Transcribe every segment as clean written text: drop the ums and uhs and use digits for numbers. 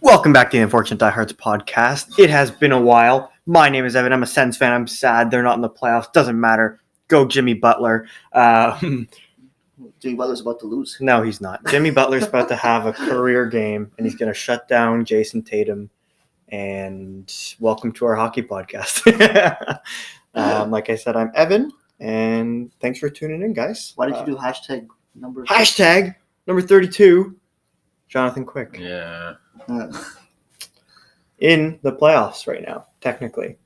Welcome back to the Unfortunate Diehards podcast. It has been a while. My name is Evan. I'm a Sens fan. I'm sad they're not in the playoffs. Doesn't matter. Go Jimmy Butler. Jimmy Butler's about to lose. No, he's not. Jimmy Butler's about to have a career game, and he's going to shut down Jason Tatum. And welcome to our hockey podcast. Like I said, I'm Evan, and thanks for tuning in, guys. Why did you do hashtag number 32, Jonathan Quick. Yeah. In the playoffs right now, technically.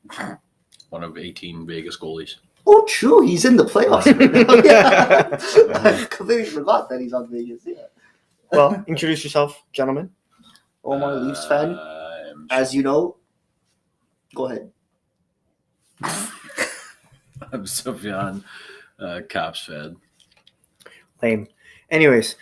One of 18 Vegas goalies. Oh, true. He's in the playoffs right now. Yeah. I completely forgot that he's on Vegas. Yeah. Well, introduce yourself, gentlemen. Omar, Leafs fan. As you know, go ahead. I'm Sufjan, Caps fan. Lame. Anyways,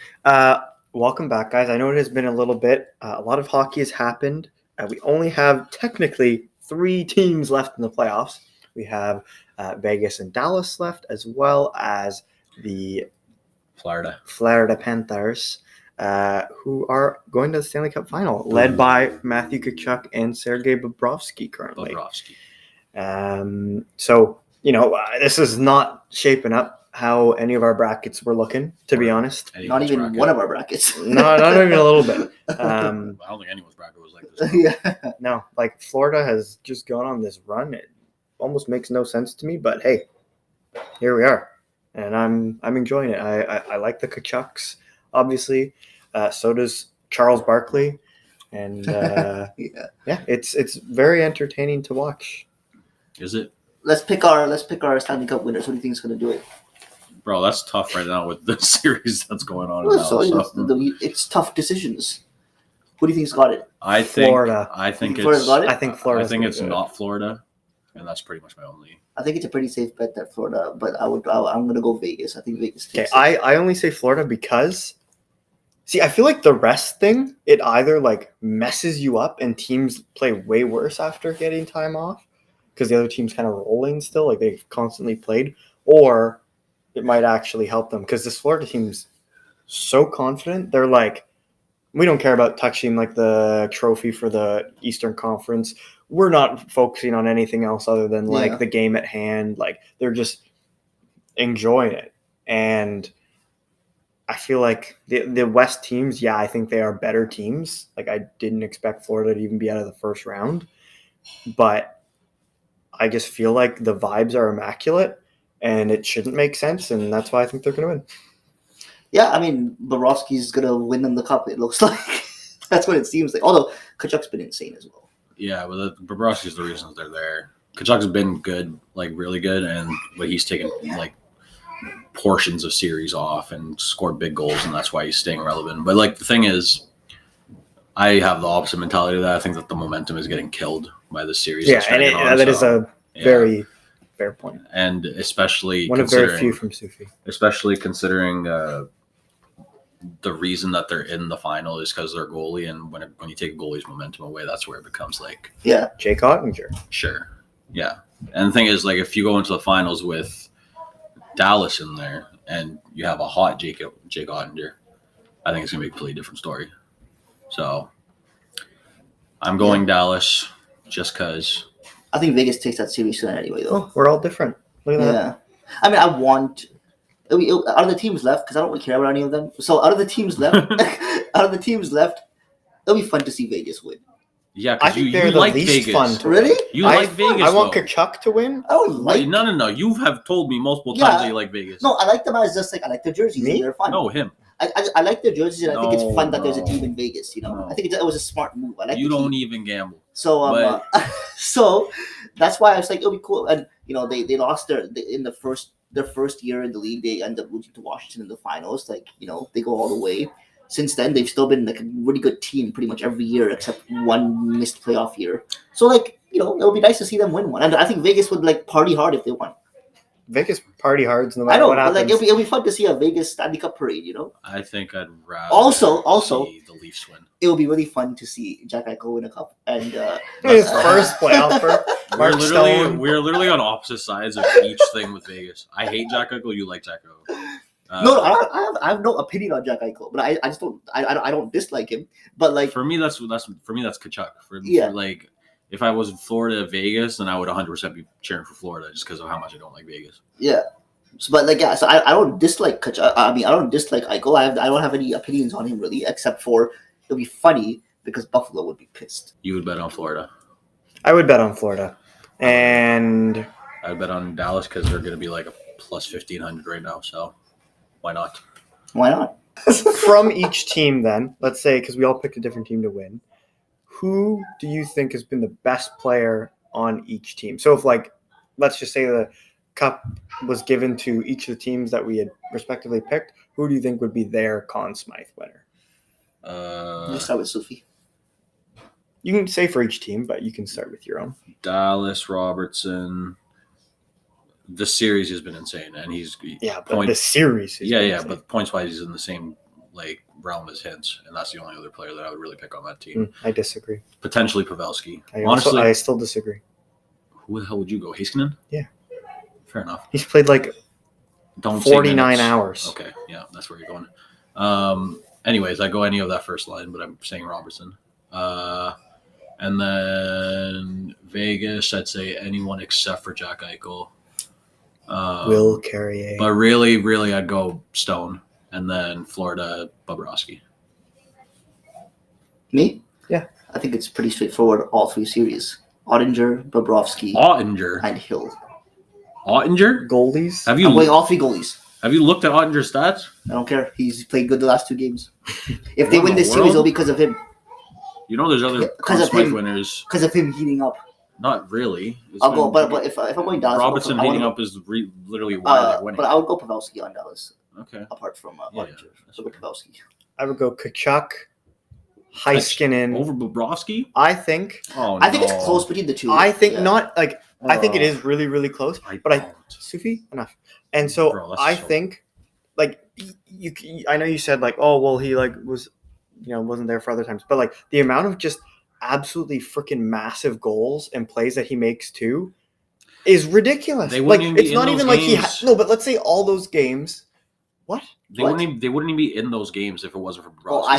welcome back, guys. I know it has been a little bit. A lot of hockey has happened. We only have technically 3 teams left in the playoffs. We have Vegas and Dallas left, as well as the Florida Panthers, who are going to the Stanley Cup final, led by Matthew Tkachuk and Sergei Bobrovsky currently. So, this is not shaping up how any of our brackets were looking, to be honest. Not even bracket. One of our brackets. No, not even a little bit. I don't think anyone's bracket was like this. Yeah. No, Florida has just gone on this run. It almost makes no sense to me, but hey, here we are, and I'm enjoying it. I like the Tkachuks, obviously. So does Charles Barkley, and yeah, it's very entertaining to watch. Is it? Let's pick our Stanley Cup winners. Who do you think is going to do it? Bro, that's tough right now with the series that's going on. It's tough decisions. Who do you think's got it? I think Florida. I think Florida's got it? I think Florida. I think it's not Florida, and that's pretty much my only. I think it's a pretty safe bet that Florida, but I'm going to go Vegas. I think Vegas. Okay, I only say Florida because, I feel like the rest thing, it either messes you up and teams play way worse after getting time off because the other team's kind of rolling still, they've constantly played, or it might actually help them because this Florida team's so confident. They're we don't care about touching the trophy for the Eastern Conference. We're not focusing on anything else other than the game at hand. They're just enjoying it. And I feel like the West teams, I think they are better teams. I didn't expect Florida to even be out of the first round, but I just feel like the vibes are immaculate. And it shouldn't make sense, and that's why I think they're going to win. Yeah, I mean, Bobrovsky's going to win them the cup, it looks like. That's what it seems like. Although, Tkachuk's been insane as well. Yeah, but Bobrovsky's the reason they're there. Tkachuk's been good, really good, and he's taken, portions of series off and scored big goals, and that's why he's staying relevant. But, the thing is, I have the opposite mentality of that. I think that the momentum is getting killed by this series. Yeah, and that is a very fair point. And especially one of very few from Sufi. Especially considering the reason that they're in the final is because they're goalie, and when you take a goalie's momentum away, that's where it becomes Jake Ottinger. Sure. Yeah. And the thing is, if you go into the finals with Dallas in there and you have a hot Jake Ottinger, I think it's gonna be a completely different story. So I'm going Dallas just because. I think Vegas takes that series anyway, though. Oh, we're all different. Look at that. I mean, out of the teams left, because I don't really care about any of them. So out of the teams left, it'll be fun to see Vegas win. Yeah, I think they're the least Vegas. fun to really? win. You like Vegas? I want Tkachuk to win. I don't like. No. You have told me multiple times that you like Vegas. No, I like them as just I like their jerseys. Me? And they're fun. No, him. I like their jerseys, and I think it's fun that there's a No. team in Vegas. No. I think it was a smart move. I like. You don't even gamble. So so that's why I was it'll be cool. And they lost their first year in the league. They end up losing to Washington in the finals. They go all the way. Since then, they've still been a really good team pretty much every year except one missed playoff year. So it'll be nice to see them win one. And I think Vegas would party hard if they won. Vegas party hard no matter what happens. It'll be fun to see a Vegas Stanley Cup parade. I think I'd rather also see the Leafs win. It'll be really fun to see Jack Eichel win a cup and his first playoff for Mark Stone. We're literally on opposite sides of each thing with Vegas. I hate Jack Eichel. You like Jack Eichel. No, I have no opinion on Jack Eichel, but I just don't I don't dislike him. But like for me, that's Tkachuk. Yeah. For like, if I was in Florida, Vegas, then I would 100% be cheering for Florida just because of how much I don't like Vegas. yeah. So, but like so I don't dislike Tkachuk. I mean I don't dislike Eichel. I don't have any opinions on him really, except for it'll be funny because Buffalo would be pissed. You would bet on Florida. I would bet on Florida, and I would bet on Dallas because they're going to be like a plus 1,500 right now. So why not? Why not? from each team, then let's say because we all picked a different team to win, who do you think has been the best player on each team? So if like, let's just say the cup was given to each of the teams that we had respectively picked, who do you think would be their Conn Smythe winner? Let's start with Sophie. You can say for each team, but you can start with your own. Dallas, Robertson. The series has been insane, and he's but the series. But points wise, he's in the same like realm as Hintz, and that's the only other player that I would really pick on that team. I disagree. Potentially Pavelski. Honestly, I still disagree. Who the hell would you go? Heiskanen? Yeah. Fair enough. He's played like 49 hours. Okay, yeah, that's where you're going. Anyways, I go any of that first line, but I'm saying Robertson. And then Vegas, I'd say anyone except for Jack Eichel. Will Carrier. But really, I'd go Stone. And then Florida, Bobrovsky. Me? Yeah. I think it's pretty straightforward, all three series. Ottinger, Bobrovsky, and Hill. Ottinger? Goalies? I'm going all three goalies. Have you looked at Ottinger's stats? I don't care. He's played good the last two games. If they win this series, it'll be because of him. You know there's other Conn Smythe winners. Because of him heating up. Not really. I'll go, but if I'm going Dallas, Robertson heating up is literally why they're winning. But I would go Pavelski on Dallas. Okay. Apart from Ottinger. So go Pavelski. I would go Tkachuk, Heiskanen. Over Bobrovsky? I think. I think it's close between the two. I think not like. I think it is really, really close. But Sufi, enough. And so I think, like, you. I know you said like, oh well, he like was, wasn't there for other times, but like the amount of just absolutely freaking massive goals and plays that he makes too is ridiculous. Like it's not even like he no, but let's say all those games. What? They wouldn't even be in those games if it wasn't for Bobrovsky. Oh, I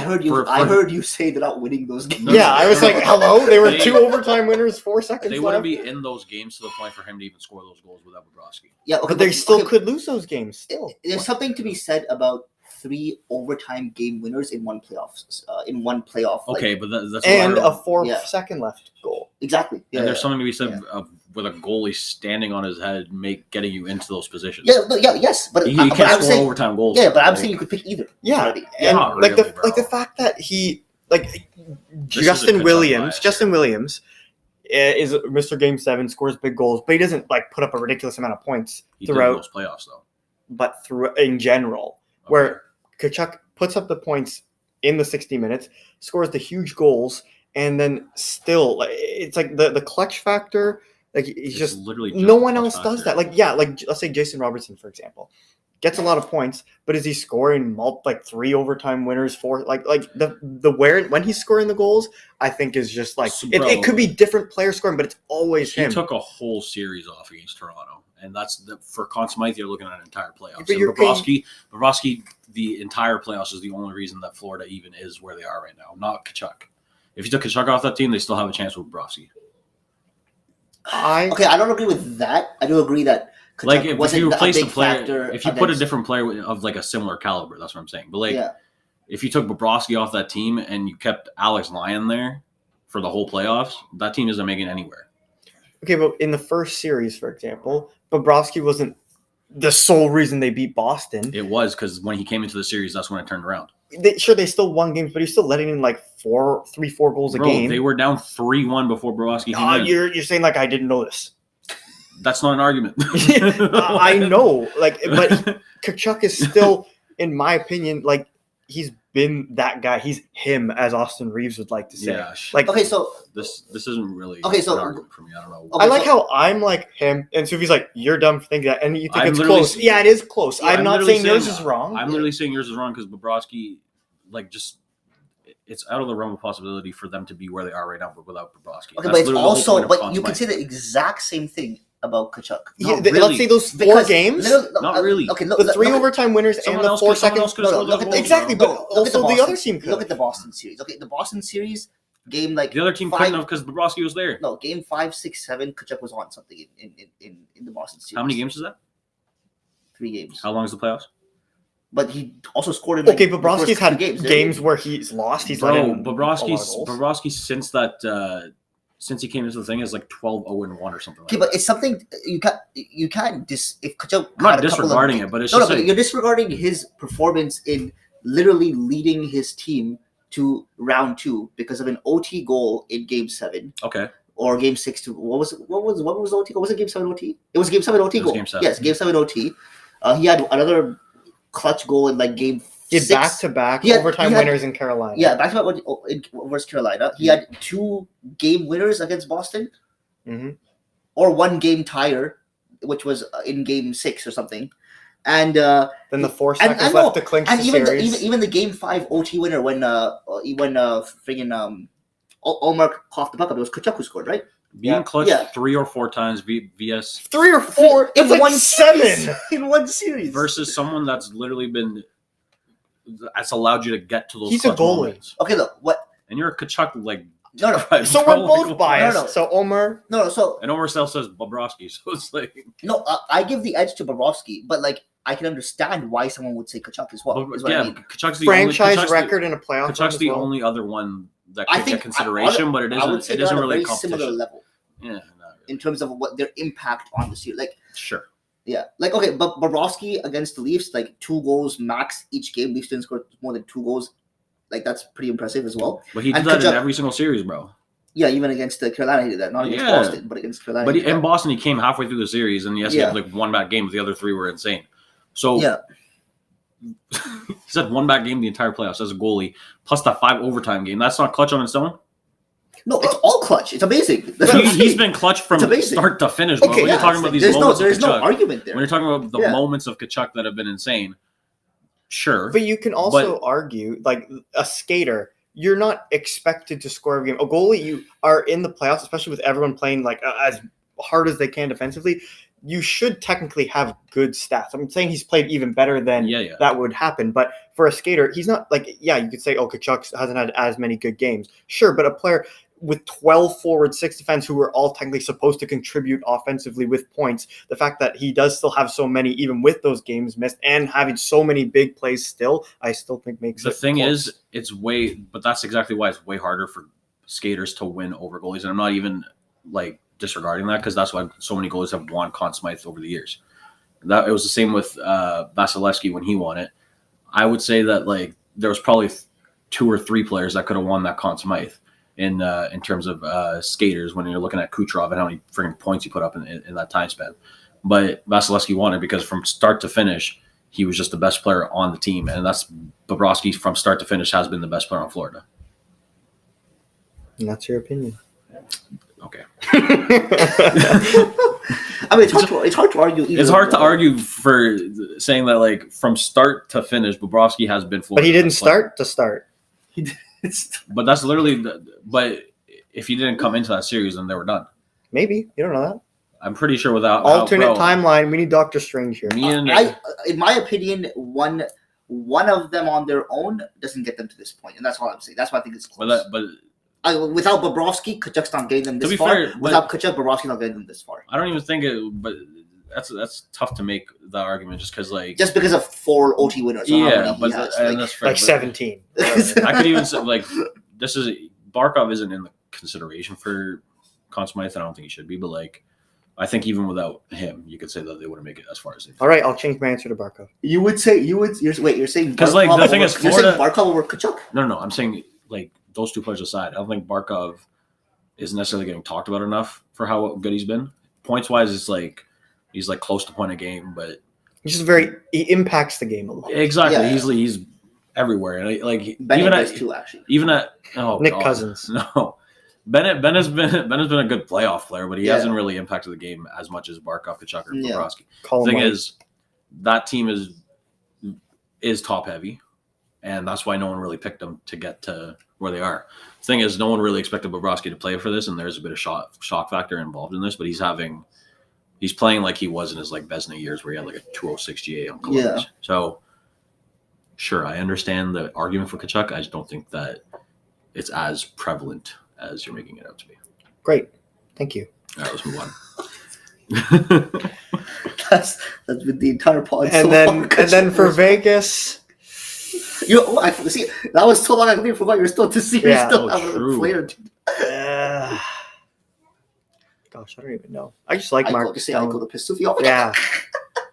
heard you say they're not winning those games. Yeah, I was like, hello? They were 2 overtime winners, 4 seconds They left. wouldn't be in those games to the point for him to even score those goals without Bobrovsky. Yeah, okay, but they still could lose those games. Still, there's something to be said about 3 overtime game winners in one playoff. Okay, but that's and a 4-second left goal. Exactly. Yeah, and there's something to be said with a goalie standing on his head, getting you into those positions. Yes, but he can't score overtime goals. Yeah, but I'm saying you could pick either. Yeah, and like the fact that he Justin Williams is Mr. Game 7, scores big goals, but he doesn't like put up a ridiculous amount of points throughout those playoffs though. But in general, where Tkachuk puts up the points in the 60 minutes, scores the huge goals, and then still, it's like the clutch factor. Like he's just literally no one else does that. Like let's say Jason Robertson, for example, gets a lot of points, but is he scoring 3 overtime winners, 4 like the when he's scoring the goals? I think is just like it could be different players scoring, but it's always him. He took a whole series off against Toronto, and that's for Conn Smythe. You're looking at an entire playoffs. And Bobrovsky, the entire playoffs is the only reason that Florida even is where they are right now. Not Tkachuk. If you took Tkachuk off that team, they still have a chance with Bobrovsky. I don't agree with that. I do agree that Tkachuk if you replace the player, if you put a different player of like a similar caliber, that's what I'm saying. But if you took Bobrovsky off that team and you kept Alex Lyon there for the whole playoffs, that team isn't making anywhere. Okay, but in the first series, for example, Bobrovsky wasn't the sole reason they beat Boston. It was because when he came into the series, that's when it turned around. They still won games, but he's still letting in 4 goals a game. They were down 3-1 before Bobrovsky came in. You're saying I didn't know this. That's not an argument. I know, but Tkachuk is still, in my opinion, he's been that guy. He's him, as Austin Reeves would like to say. Yeah. Okay, so this isn't really an argument for me. I don't know. I like how I'm like him, and Sophie's like, you're dumb for thinking that, and you think it's close. Yeah, it is close. I'm not saying yours is wrong. I'm literally saying yours is wrong because Bobrovsky, it's out of the realm of possibility for them to be where they are right now, but without Bobrovsky. Okay, but it's also, but you can say the exact same thing about Tkachuk. Yeah, really. let's say those 4 Because games, Not really. Okay, no, the 3 look at- overtime winners and Someone the else 4 could- someone second. else could have scored look those at- goals, Exactly, bro. but look at also the Boston- other team could. Look at the Boston series. Okay, the Boston series game like The other team 5 couldn't have because Bobrovsky was there. No, game 5, 6, 7. Tkachuk was on something in the Boston series. How many games is that? 3 games. How long is the playoffs? But he also scored in like, Okay, the Bobrovsky's first had two games where he's lost. He's let in a lot of goals. Bobrovsky since he came into the thing is like 12-0-1 or something. Okay, like but it's something you can't if Tkachuk. I'm not had a couple disregarding of, it, but it's no, just but like, you're disregarding his performance in literally leading his team to round 2 because of an OT goal in Game 7 okay. or Game 6. To what was the OT goal? Was it Game 7 OT? It was Game 7 OT It was goal. Game 7. Yes, Game 7 OT. He had another clutch goal in like Game He had 6. back-to-back He had- overtime he had- winners in Carolina. Yeah, back to back versus Carolina. He had 2 game winners against Boston. Mm-hmm. Or 1 game tire, which was in Game 6 or something, and Then the 4 and- seconds and left no, to clinch and the even series. even the Game 5 OT winner when friggin' Omar coughed the puck up. It was Tkachuk who scored, right? Being clutch Yeah. 3 or 4 times VS 3 or 4 in that's like one 7. series. In one series versus someone that's literally that's allowed you to get to those. He's a clutch goalie. moments. Okay, look what. And you're a Kachuk like. No, no, So we're both biased. No, no. So Omar, no. So And Omar still says Bobrovsky, so it's like. no, I give the edge to Bobrovsky, but like I can understand why someone would say Tkachuk as well. Is what I mean. Kachuk's the franchise only, record in a playoff. Kachuk's run as the well. only other one that I could think get consideration, but it I would isn't. say It they're isn't on a really very similar competition. level Yeah, not really. in terms of what their impact on the series. Like Sure. yeah, like okay, but Bobrovsky against the Leafs, like 2 goals max each game. Leafs didn't score more than 2 goals. Like that's pretty impressive as well. But he did And that in Kachuk- every single series, bro. Yeah, even against Carolina, he did that. Not against Yeah. Boston, but against Carolina. But he did in that. Boston, he came halfway through the series, and yes, he Yeah. had like 1 bad game, but the other 3 were insane. So yeah, he's had 1 bad game the entire playoffs as a goalie, plus that 5 overtime game. That's not clutch on its own. no, it's all clutch. It's amazing. He's been clutch from It's amazing. start to finish. Bro. Okay, When yeah, you're talking about these there's moments there's of no Kachuk, argument there. when you're talking about the Yeah. moments of Kachuk that have been insane, sure. But you can also argue, like a skater, you're not expected to score every game. A goalie, you are in the playoffs, especially with everyone playing like as hard as they can defensively. You should technically have good stats. I'm saying he's played even better than Yeah. that would happen. But for a skater, he's not like, yeah, you could say, oh, Kachuk hasn't had as many good games. Sure, but a player with 12 forward, 6 defense who are all technically supposed to contribute offensively with points, the fact that he does still have so many, even with those games missed and having so many big plays still, I still think makes The it thing close. is, but that's exactly why it's way harder for skaters to win over goalies. And I'm not even like disregarding that because that's why so many goalies have won Conn Smythe over the years. That it was the same with Vasilevsky when he won it. I would say that like there was probably 2 or 3 players that could have won that Conn Smythe in terms of skaters when you're looking at Kucherov and how many freaking points he put up in that time span. But Vasilevsky won it because from start to finish, he was just the best player on the team. And that's Bobrovsky from start to finish has been the best player on Florida. And that's your opinion. Okay. I mean, it's hard to argue. It's hard to argue for saying that, like, from start to finish, Bobrovsky has been Florida. But he didn't start to start. But that's literally but if he didn't come into that series, then they were done. Maybe. You don't know that. I'm pretty sure without Alternate timeline. We need Doctor Strange here. Me and in my opinion, one of them on their own doesn't get them to this point, and that's all I'm saying. That's why I think it's close. but Without Bobrovsky, Kachuk's not getting them To this be far. fair, Without Tkachuk, Bobrovsky's not getting them this far. I don't even think it. But that's tough to make that argument just because like Just because of 4 OT winners. or how yeah, many he but has. and that's fair, Like but 17. I could even say like this is Barkov isn't in the consideration for Conn Smythe. I don't think he should be, but like I think even without him, you could say that they wouldn't make it as far as they did. All right, I'll change my answer to Barkov. You're saying 'Cause, like, the thing is, you're Florida- saying Barkov over Tkachuk? No, I'm saying like those 2 players aside, I don't think Barkov is necessarily getting talked about enough for how good he's been. Points wise, it's like he's like close to point a game, but He's just he impacts the game a lot. exactly Yeah. he's everywhere. And like Bennett even does at too, actually. Nick Cousins. No, Ben has been a good playoff player, but he Yeah. hasn't really impacted the game as much as Barkov, Tkachuk, or Yeah. Bobrovsky. Call The him thing Mike. is, that team is top heavy, and that's why no one really picked them to get to where they are. The thing is, no one really expected Bobrovsky to play for this, and there's a bit of shock factor involved in this, but he's having He's playing like he was in his like Vezina years where he had like a 206 GA on Columbus. Yeah. So, sure, I understand the argument for Tkachuk. I just don't think that it's as prevalent as you're making it out to be. Great. Thank you. All right, let's move on. That's been the entire pod. And then for Vegas, I see that was so long. I completely forgot you're still to see. Yeah. You're still Oh, having true. a player. gosh, I don't even know. I just like I Mark go to say I go Stone. to Pistufio. Yeah.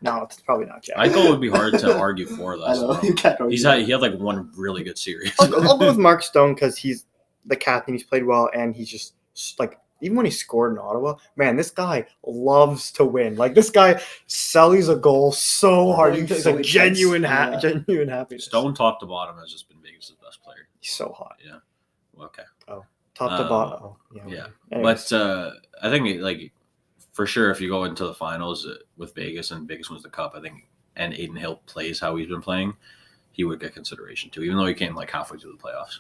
No, it's probably not Jack. Eichel would be hard to argue for I know that. you can't argue. He had like one really good series. I'll go with Mark Stone because he's the captain. He's played well, and he's just like, even when he scored in Ottawa, man, this guy loves to win. Like, this guy sells a goal so hard. He's It's so like genuine, intense. Yeah. genuine happiness. Stone top to bottom has just been Vegas' best player. He's so hot. Yeah. Okay. Top to bottom. Oh, yeah. Yeah. Anyways. But I think like for sure if you go into the finals with Vegas and Vegas wins the cup, I think, and Aiden Hill plays how he's been playing, he would get consideration too, even though he came like halfway through the playoffs.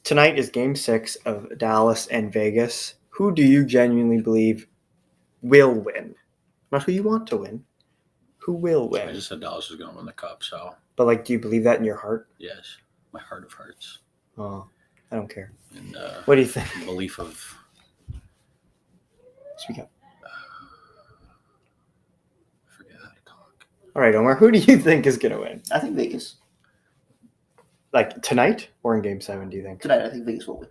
Tonight is Game 6 of Dallas and Vegas. Who do you genuinely believe will win? Not who you want to win. Who will I win? just said Dallas was going to win the cup, so But, like, do you believe that in your heart? yes, my heart of hearts Oh, I don't care. and What do you think? belief of Speak up. I forget how to talk. All right, Omar, who do you think is going to win? I think Vegas Like, tonight or in Game 7, do you think? tonight. I think Vegas will win.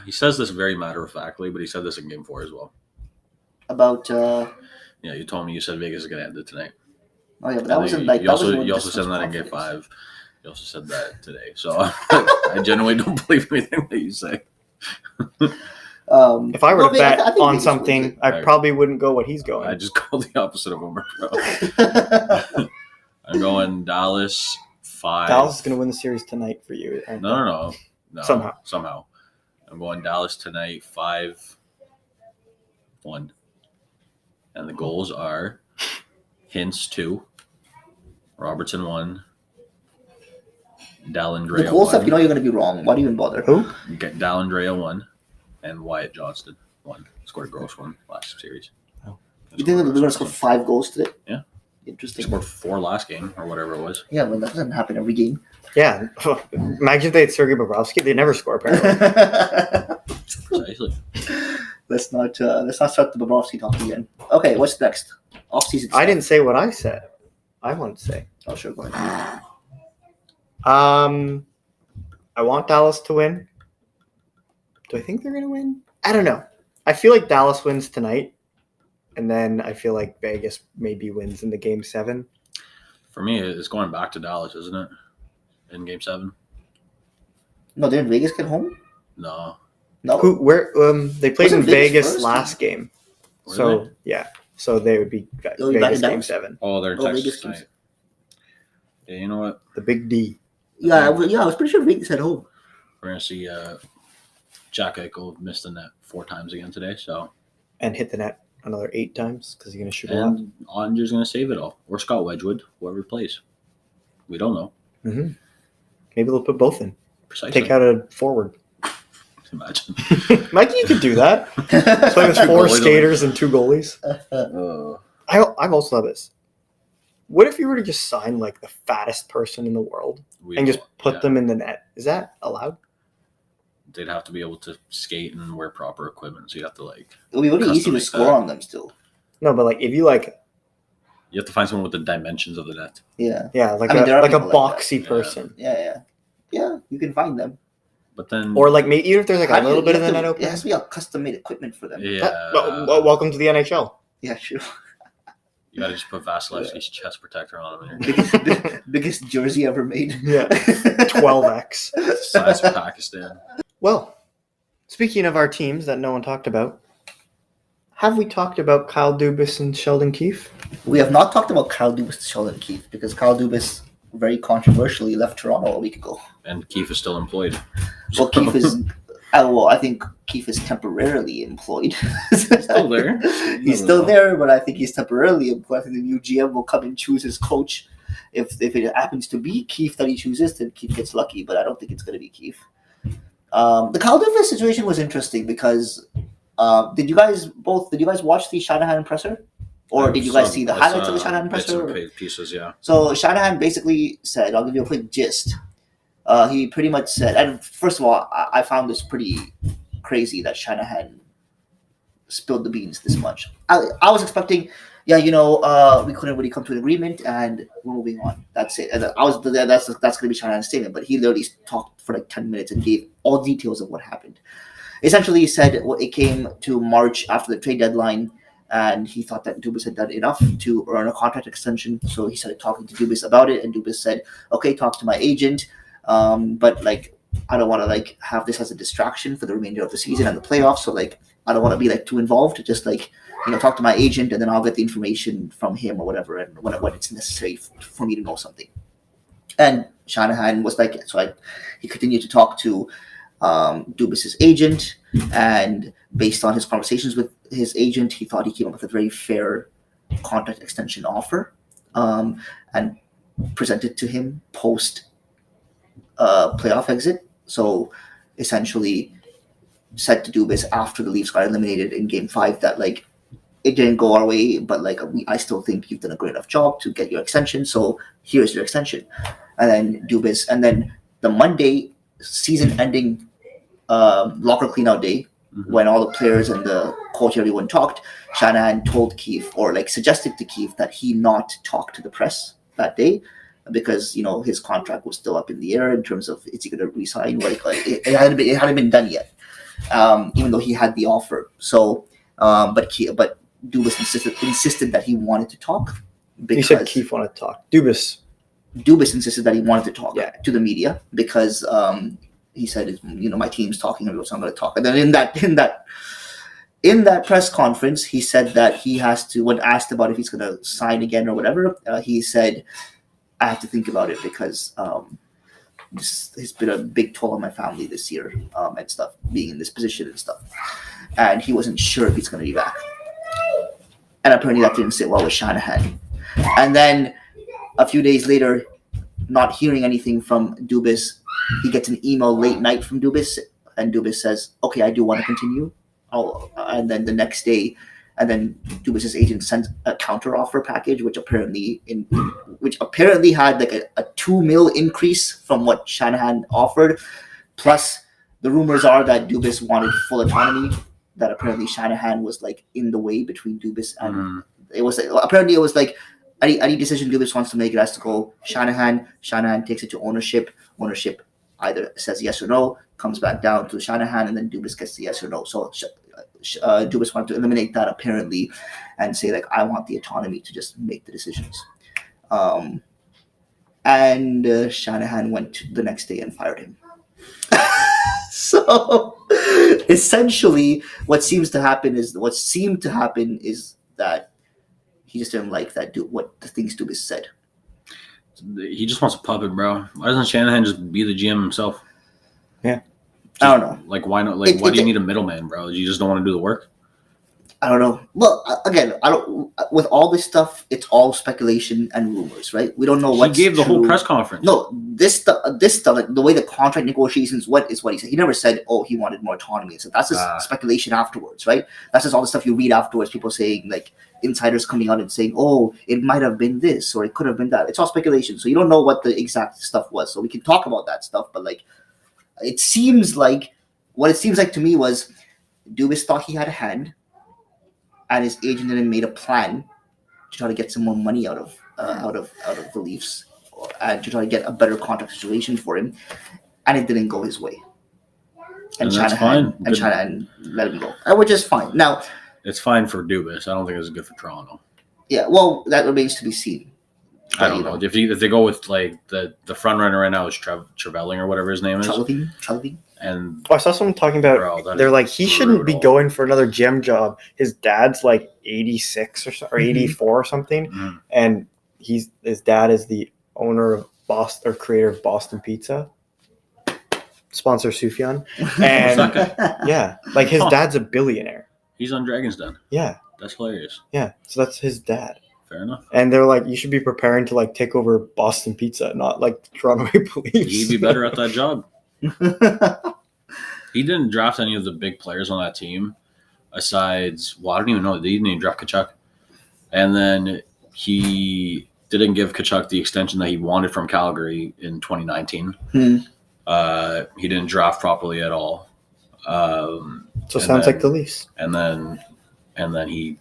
He says this very matter-of-factly, but he said this in Game 4 as well. About Yeah, you told me you said Vegas is going to end it tonight. oh yeah, but that And wasn't you, like you that also, was you also said that in Game 5. You also said that today. So I genuinely don't believe anything that you say. If I were to bet I think on Vegas something, wins I probably wouldn't go what he's going. I just called the opposite of Homer Pro. it. I'm going Dallas 5. Dallas is going to win the series tonight for you. aren't they? No. Somehow. I'm going Dallas tonight 5-1. And the goals are Hintz 2, Robertson 1, Dallandrea The goal 1. stuff, you know you're going to be wrong. Why do you even bother? Who? Get Dallandrea 1, and Wyatt Johnston 1. Scored a gross 1 last series. Oh. You think they're going to score 5 goals today? Yeah. Interesting. He scored 4 last game or whatever it was. Yeah, but that doesn't happen every game. Yeah. Imagine if they had Sergei Bobrovsky. They never score, apparently. Precisely. Let's not start the Bobrovsky talk again. Okay, what's next? Off-season I didn't say what I said. I wanted to say. Oh, sure, go ahead. I want Dallas to win. Do I think they're going to win? I don't know. I feel like Dallas wins tonight, and then I feel like Vegas maybe wins in the Game 7. For me, it's going back to Dallas, isn't it? In Game 7? No, didn't Vegas get home? No. No. They played Wasn't in Vegas first? last game. Were So, they? yeah. So they would be They'll be back Vegas in Game Dallas? 7. Oh, they're in Oh, Texas Vegas tonight. keeps- Yeah, you know what? The big D. Yeah, I was pretty sure Vegas had home. We're going to see Jack Eichel miss the net 4 times again today. So, And hit the net another 8 times because he's going to shoot a lot. and Ottinger's going to save it all. Or Scott Wedgwood, whoever plays. We don't know. Mm-hmm. Maybe they'll put both in. Precisely. Take out a forward. Imagine. Mikey, you could do that. Play with 4 Goalies skaters and 2 goalies. I've also thought this. What if you were to just sign like the fattest person in the world and just put them in the net? Is that allowed? They'd have to be able to skate and wear proper equipment. So you have to It'll be really easy to Customize score that. on them still. No, but like if you you have to find someone with the dimensions of the net. Yeah. like I mean, there are a people like that. boxy Yeah. person, Yeah, you can find them. But then or like maybe even if there's like How a do little you- bit you of the have net to- open. It has to be a custom-made equipment for them. yeah, Welcome to the NHL. Yeah, sure. you gotta just put Vasilevsky's chest protector on him. And you're Biggest jersey ever made. Yeah, 12x. size of Pakistan. Well, speaking of our teams that no one talked about, have we talked about Kyle Dubas and Sheldon Keefe? We have not talked about Kyle Dubas to Sheldon Keefe because Kyle Dubas very controversially left Toronto a week ago. And Keefe is still employed. Well, Keefe is. I think Keefe is temporarily employed. Still there. He's still there, but I think he's temporarily employed. I think the new GM will come and choose his coach. If it happens to be Keefe that he chooses, then Keefe gets lucky. But I don't think it's going to be Keefe. The Kyle Dubas situation was interesting because did you guys watch the Shanahan presser? Or did you guys see the I highlights of the saw Shanahan bits and presser? pieces, yeah. So Shanahan basically said, I'll give you a quick gist. He pretty much said, and first of all, I found this pretty crazy that Shanahan spilled the beans this much. I was expecting, we couldn't really come to an agreement and we're moving on. That's it. And that's going to be Shanahan's statement. But he literally talked for like 10 minutes and gave all details of what happened. Essentially, he said it came to March after the trade deadline, and he thought that Dubas had done enough to earn a contract extension. So he started talking to Dubas about it, and Dubas said, "Okay, talk to my agent, but like I don't want to like have this as a distraction for the remainder of the season and the playoffs. So like I don't want to be like too involved. Just like talk to my agent, and then I'll get the information from him or whatever, and when it's necessary for me to know something." And Shanahan was like, he continued to talk to Dubas's agent, and based on his conversations with his agent, he thought he came up with a very fair contract extension offer, and presented to him post playoff exit. So essentially said to Dubas after the Leafs got eliminated in Game 5 that like it didn't go our way, but like I still think you've done a great enough job to get your extension. So here's your extension. And then Dubas, and then the Monday season-ending locker cleanout day, when all the players and the coach, everyone talked, Shanahan told Keefe, or like suggested to Keefe, that he not talk to the press that day because his contract was still up in the air in terms of is he going to resign? It hadn't been done yet, even though he had the offer. So, but Dubas insisted that he wanted to talk. He said Keefe wanted to talk. Dubas insisted that he wanted to talk to the media because he said, my team's talking, so I'm going to talk. And then in that press conference, he said that he has to, when asked about if he's going to sign again or whatever, he said, I have to think about it because this has been a big toll on my family this year and stuff, being in this position and stuff. And he wasn't sure if he's going to be back. And apparently that didn't sit well with Shanahan. And then a few days later, not hearing anything from Dubas, he gets an email late night from Dubas, and Dubas says, "Okay, I do want to continue." And then the next day, and then Dubas's agent sends a counter offer package, which apparently had like a $2 million increase from what Shanahan offered. Plus, the rumors are that Dubas wanted full autonomy. That apparently Shanahan was like in the way between Dubas and it was like any decision Dubas wants to make, it has to go Shanahan. Shanahan takes it to ownership. Ownership either says yes or no, comes back down to Shanahan, and then Dubas gets the yes or no. So Dubas wanted to eliminate that apparently and say like, I want the autonomy to just make the decisions. And Shanahan went the next day and fired him. So essentially what seemed to happen is that he just didn't like what the things Dubas said. He just wants a puppet, bro. Why doesn't Shanahan just be the GM himself? Yeah. I don't know. Like, why not? Like, why do you need a middleman, bro? You just don't want to do the work? I don't know. Well, again, I don't. With all this stuff, it's all speculation and rumors, right? We don't know what he gave the whole press conference. No, this stuff, like the way the contract negotiations went is what he said. He never said, "Oh, he wanted more autonomy." So that's just speculation afterwards, right? That's just all the stuff you read afterwards. People saying like insiders coming out and saying, "Oh, it might have been this or it could have been that." It's all speculation, so you don't know what the exact stuff was. So we can talk about that stuff, but like, it seems like to me was Dubas thought he had a hand. And his agent then made a plan to try to get some more money out of the Leafs, and to try to get a better contract situation for him, and it didn't go his way. And Shanahan let him go, which is fine. Now, it's fine for Dubas. I don't think it's good for Toronto. Yeah, well, that remains to be seen. I don't know if they go with like the front runner right now is Trevelling or whatever his name is. Trevelling. And I saw someone talking about they're like he shouldn't be going for another GM job. His dad's like 86 or 84 or something, and his dad is the owner of Boston or creator of Boston Pizza. Sponsor Sufjan, and yeah, like his dad's a billionaire. He's on Dragon's Den. Yeah, that's hilarious. Yeah, so that's his dad. Fair enough. And they're like, you should be preparing to like take over Boston Pizza, not like Toronto Maple Leafs. He'd be better at that job. He didn't draft any of the big players on that team. Besides, well, I don't even know. They didn't even draft Tkachuk. And then he didn't give Tkachuk the extension that he wanted from Calgary in 2019. He didn't draft properly at all. So sounds like the Leafs. And then he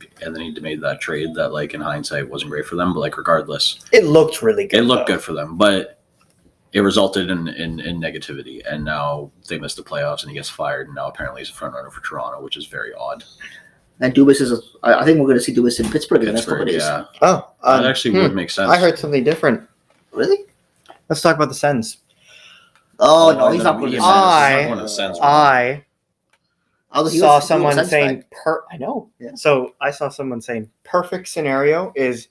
made that trade that, like, in hindsight wasn't great for them, but like regardless, it looked really good. It looked good for them, but it resulted in negativity, and now they missed the playoffs, and he gets fired, and now apparently he's a front runner for Toronto, which is very odd. And Dubas I think we're going to see Dubas in Pittsburgh in the next couple of days. Yeah. Oh, that actually would make sense. I heard something different. Really? Let's talk about the Sens. Oh, no, he's not going to the Sens. I saw someone saying I know. Yeah. So I saw someone saying perfect scenario is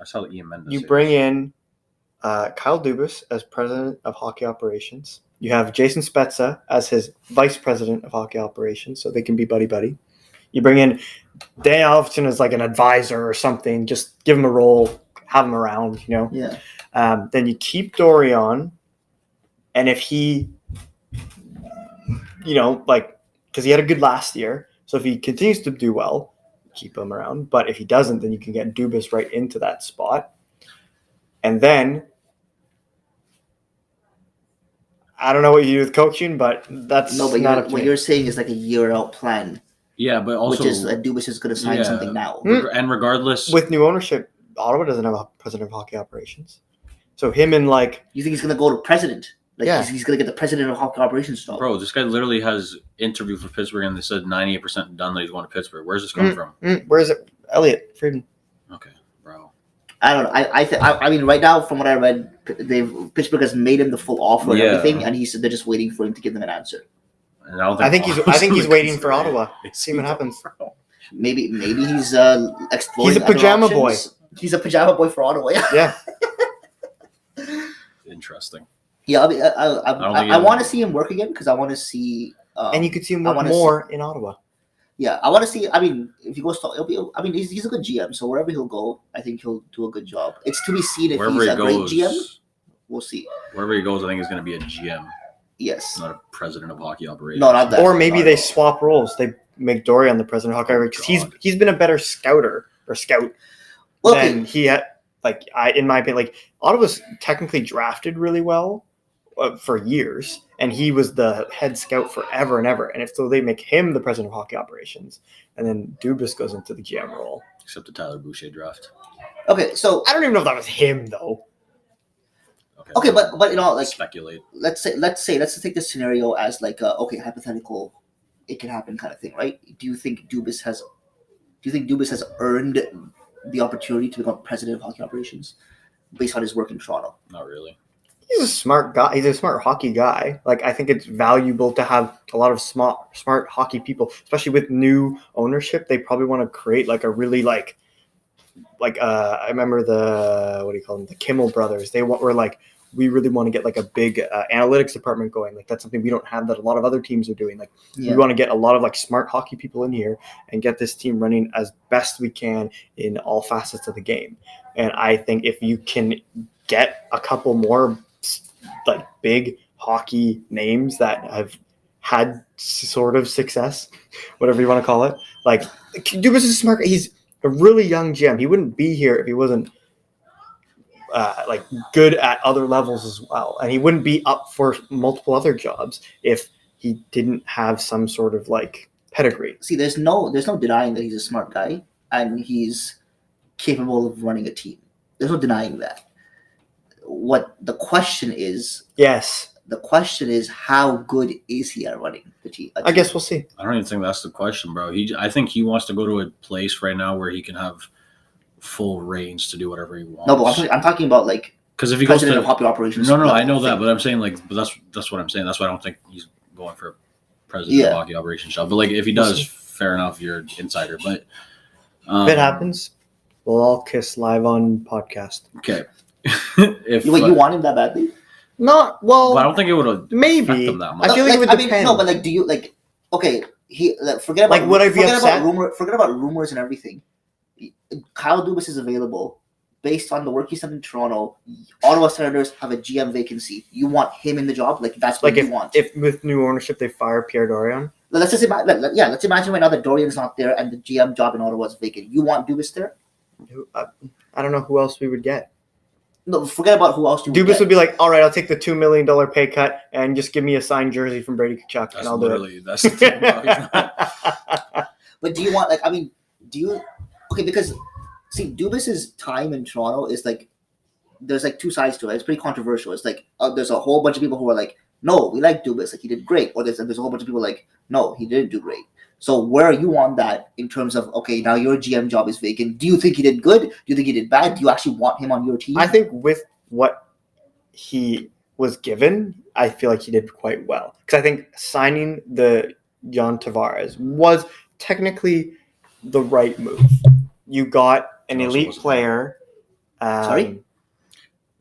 I saw Ian Mendes. You bring in Kyle Dubas as president of hockey operations. You have Jason Spezza as his vice president of hockey operations, so they can be buddy-buddy. You bring in Dan Alverson as like an advisor or something. Just give him a role, have him around, you know. Yeah. Then you keep Dorion, and if he, you know, like, because he had a good last year, so if he continues to do well, keep him around. But if he doesn't, then you can get Dubas right into that spot. And then, I don't know what you do with coaching, but that's no. But not what you're saying is like a year-out plan. Yeah, but also which is that Dubas is going to sign something now. And regardless, with new ownership, Ottawa doesn't have a president of hockey operations. So him and like, you think he's going to go to president? Like, yeah, he's going to get the president of hockey operations job. Bro, this guy literally has interviewed for Pittsburgh, and they said 98% done that he's going to Pittsburgh. Where's this coming from? Where is it? Elliot Friedman. Okay, bro. I don't know. I mean, right now, from what I read, Pittsburgh has made him the full offer and everything, and they're just waiting for him to give them an answer. And I think he's waiting for Ottawa. See what happens. Maybe he's exploring. He's a pajama boy. He's a pajama boy for Ottawa. Yeah. Interesting. Yeah, I want to see him work again because I want to see. And you could see him work more in Ottawa. Yeah, I want to see. I mean, if he goes to, it'll be. I mean, he's a good GM, so wherever he'll go, I think he'll do a good job. It's to be seen if he's a great GM. We'll see. Wherever he goes, I think he's going to be a GM. Yes. Not a president of hockey operations. No, not that. Or maybe they swap roles. They make Dorion the president of hockey operations because he's been a better scout than he had. Like in my opinion, like Ottawa's technically drafted really well for years, and he was the head scout forever and ever. And if so, they make him the president of hockey operations, and then Dubas goes into the GM role. Except the Tyler Boucher draft. Okay, so I don't even know if that was him though. Okay, but you know, like speculate. Let's take this scenario as like hypothetical, it can happen kind of thing, right? Do you think Dubas has earned the opportunity to become president of hockey operations based on his work in Toronto? Not really. He's a smart guy. He's a smart hockey guy. Like, I think it's valuable to have a lot of smart hockey people, especially with new ownership. They probably want to create like a really like I remember the Kimmel brothers. They were like, we really want to get like a big analytics department going. Like, that's something we don't have that a lot of other teams are doing. Like, we want to get a lot of like smart hockey people in here and get this team running as best we can in all facets of the game. And I think if you can get a couple more like big hockey names that have had sort of success, whatever you want to call it, like Dubas is smart. He's a really young GM. He wouldn't be here if he wasn't like good at other levels as well, and he wouldn't be up for multiple other jobs if he didn't have some sort of like pedigree. See, there's no denying that he's a smart guy and he's capable of running a team. There's no denying that. What the question is? Yes. The question is, how good is he at running the team? I guess we'll see. I don't even think that's the question, bro. I think he wants to go to a place right now where he can have full reins to do whatever he wants. No, but I'm talking about like, because if he goes to hockey operations. No, I know that, but I'm saying like, but that's what I'm saying. That's why I don't think he's going for a president of hockey operations job. But like, if he does, fair enough, you're an insider. But if it happens, we'll all kiss live on podcast. Okay. Wait, you want him that badly? Not well. But I don't think it would have maybe. affect him that much. I feel like it would depend. No, but like, do you like? Okay, forget about like would I be upset? Forget about rumors and everything. Kyle Dubas is available based on the work he's done in Toronto. Ottawa Senators have a GM vacancy. You want him in the job? Like, that's what you want. If with new ownership they fire Pierre Dorion? Let's imagine right now that Dorian's not there and the GM job in Ottawa is vacant. You want Dubas there? I don't know who else we would get. No, forget about who else you would Dubas get. would be like, all right, I'll take the $2 million pay cut and just give me a signed jersey from Brady Tkachuk, That's and I'll do literally that's the thing. No, he's not. But do you want do you? Okay, because see, Dubas's time in Toronto is like there's like two sides to it. It's pretty controversial. It's like there's a whole bunch of people who are like, no, we like Dubas, like he did great, or there's a whole bunch of people like, no, he didn't do great. So where are you on that in terms of, okay, now your GM job is vacant. Do you think he did good? Do you think he did bad? Do you actually want him on your team? I think with what he was given, I feel like he did quite well. Because I think signing the John Tavares was technically the right move. You got an It also elite wasn't. player. Sorry?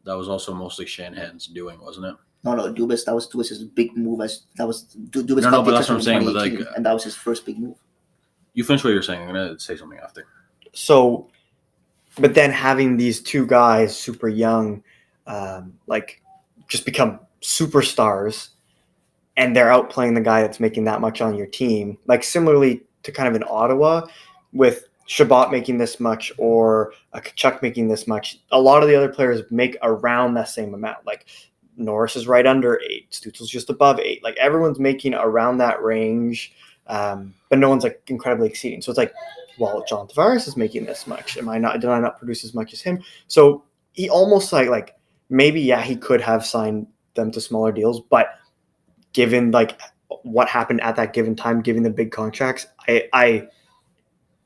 That was also mostly Shanahan's doing, wasn't it? No, Dubas. That was Dubas's big move. Dubas. No, but got that's what I'm saying, but, 2018, like, and that was his first big move. You finish what you're saying. I'm gonna say something after. So, but then having these two guys super young, just become superstars, and they're outplaying the guy that's making that much on your team. Like similarly to kind of in Ottawa, with Shabbat making this much or Tkachuk making this much, a lot of the other players make around that same amount. Like Norris is right under 8, Stutzel's just above 8. Like everyone's making around that range, but no one's like incredibly exceeding. So it's like, well, John Tavares is making this much. Did I not produce as much as him? So he almost like maybe he could have signed them to smaller deals, but given like what happened at that given time, given the big contracts, I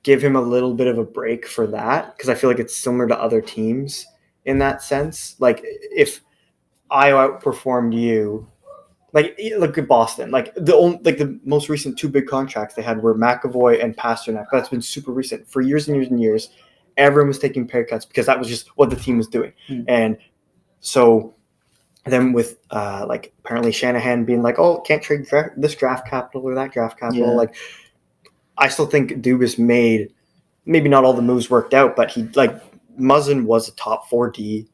give him a little bit of a break for that because I feel like it's similar to other teams in that sense. Like if I outperformed you, like look at Boston. Like the most recent 2 big contracts they had were McAvoy and Pasternak. That's been super recent for years and years and years. Everyone was taking pay cuts because that was just what the team was doing, and so. Then with apparently Shanahan being like, oh, can't trade this draft capital or that draft capital. Yeah. Like, I still think Dubas made maybe not all the moves worked out, but he Muzzin was a top 4D.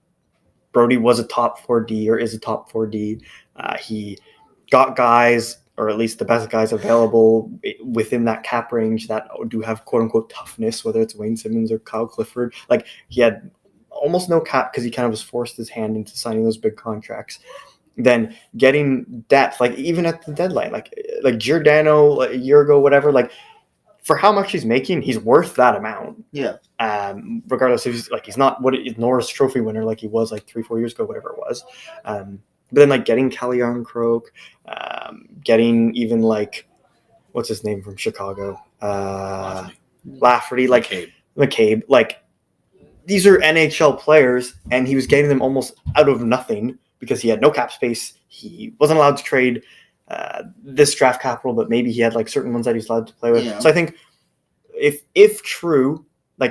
Brody was a top 4D or is a top 4D. He got guys, or at least the best guys available within that cap range that do have quote unquote toughness, whether it's Wayne Simmons or Kyle Clifford. Like he had almost no cap because he kind of was forced his hand into signing those big contracts. Then getting depth, like even at the deadline, like Giordano a year ago, whatever, like for how much he's making, he's worth that amount. Yeah. Regardless if he's not what Norris Trophy winner like he was like 3-4 years ago, whatever it was. But then getting Kelly Yarncroke, getting even what's his name from Chicago, Lafferty, McCabe, these are NHL players, and he was getting them almost out of nothing because he had no cap space. He wasn't allowed to trade this draft capital, but maybe he had certain ones that he's allowed to play with. Yeah. So I think if true,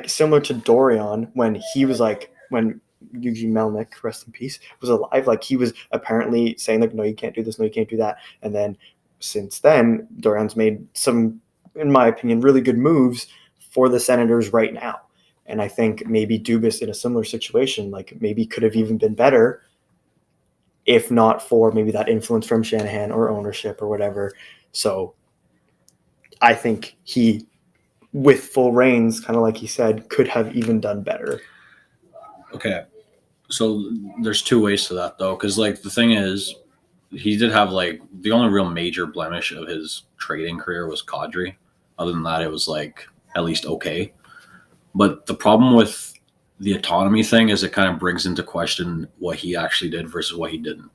similar to Dorion when he was when Eugene Melnick, rest in peace, was alive, he was apparently saying no, you can't do this, no, you can't do that. And then since then, Dorion's made some, in my opinion, really good moves for the Senators right now. And I think maybe Dubas in a similar situation, maybe could have even been better if not for maybe that influence from Shanahan or ownership or whatever. So I think he, with full reins, kind of like he said, could have even done better. Okay. So there's 2 ways to that, though, because, the thing is, he did have, the only real major blemish of his trading career was Kadri. Other than that, it was, at least okay. But the problem with the autonomy thing is it kind of brings into question what he actually did versus what he didn't.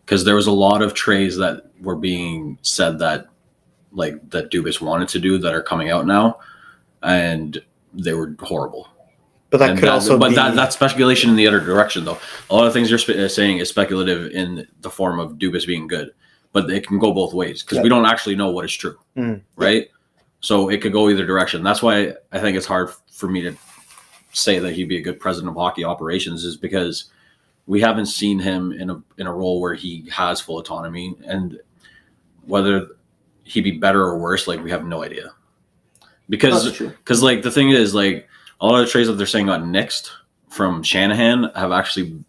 Because there was a lot of trades that were being said that Dubas wanted to do that are coming out now, and they were horrible. But that could also be... that's speculation in the other direction, though. A lot of things you're saying is speculative in the form of Dubas being good, but it can go both ways because we don't actually know what is true, right? So it could go either direction. That's why I think it's hard for me to say that he'd be a good president of hockey operations, is because we haven't seen him in a role where he has full autonomy, and whether he'd be better or worse, we have no idea. Because the thing is, a lot of the trades that they're saying got nixed from Shanahan have actually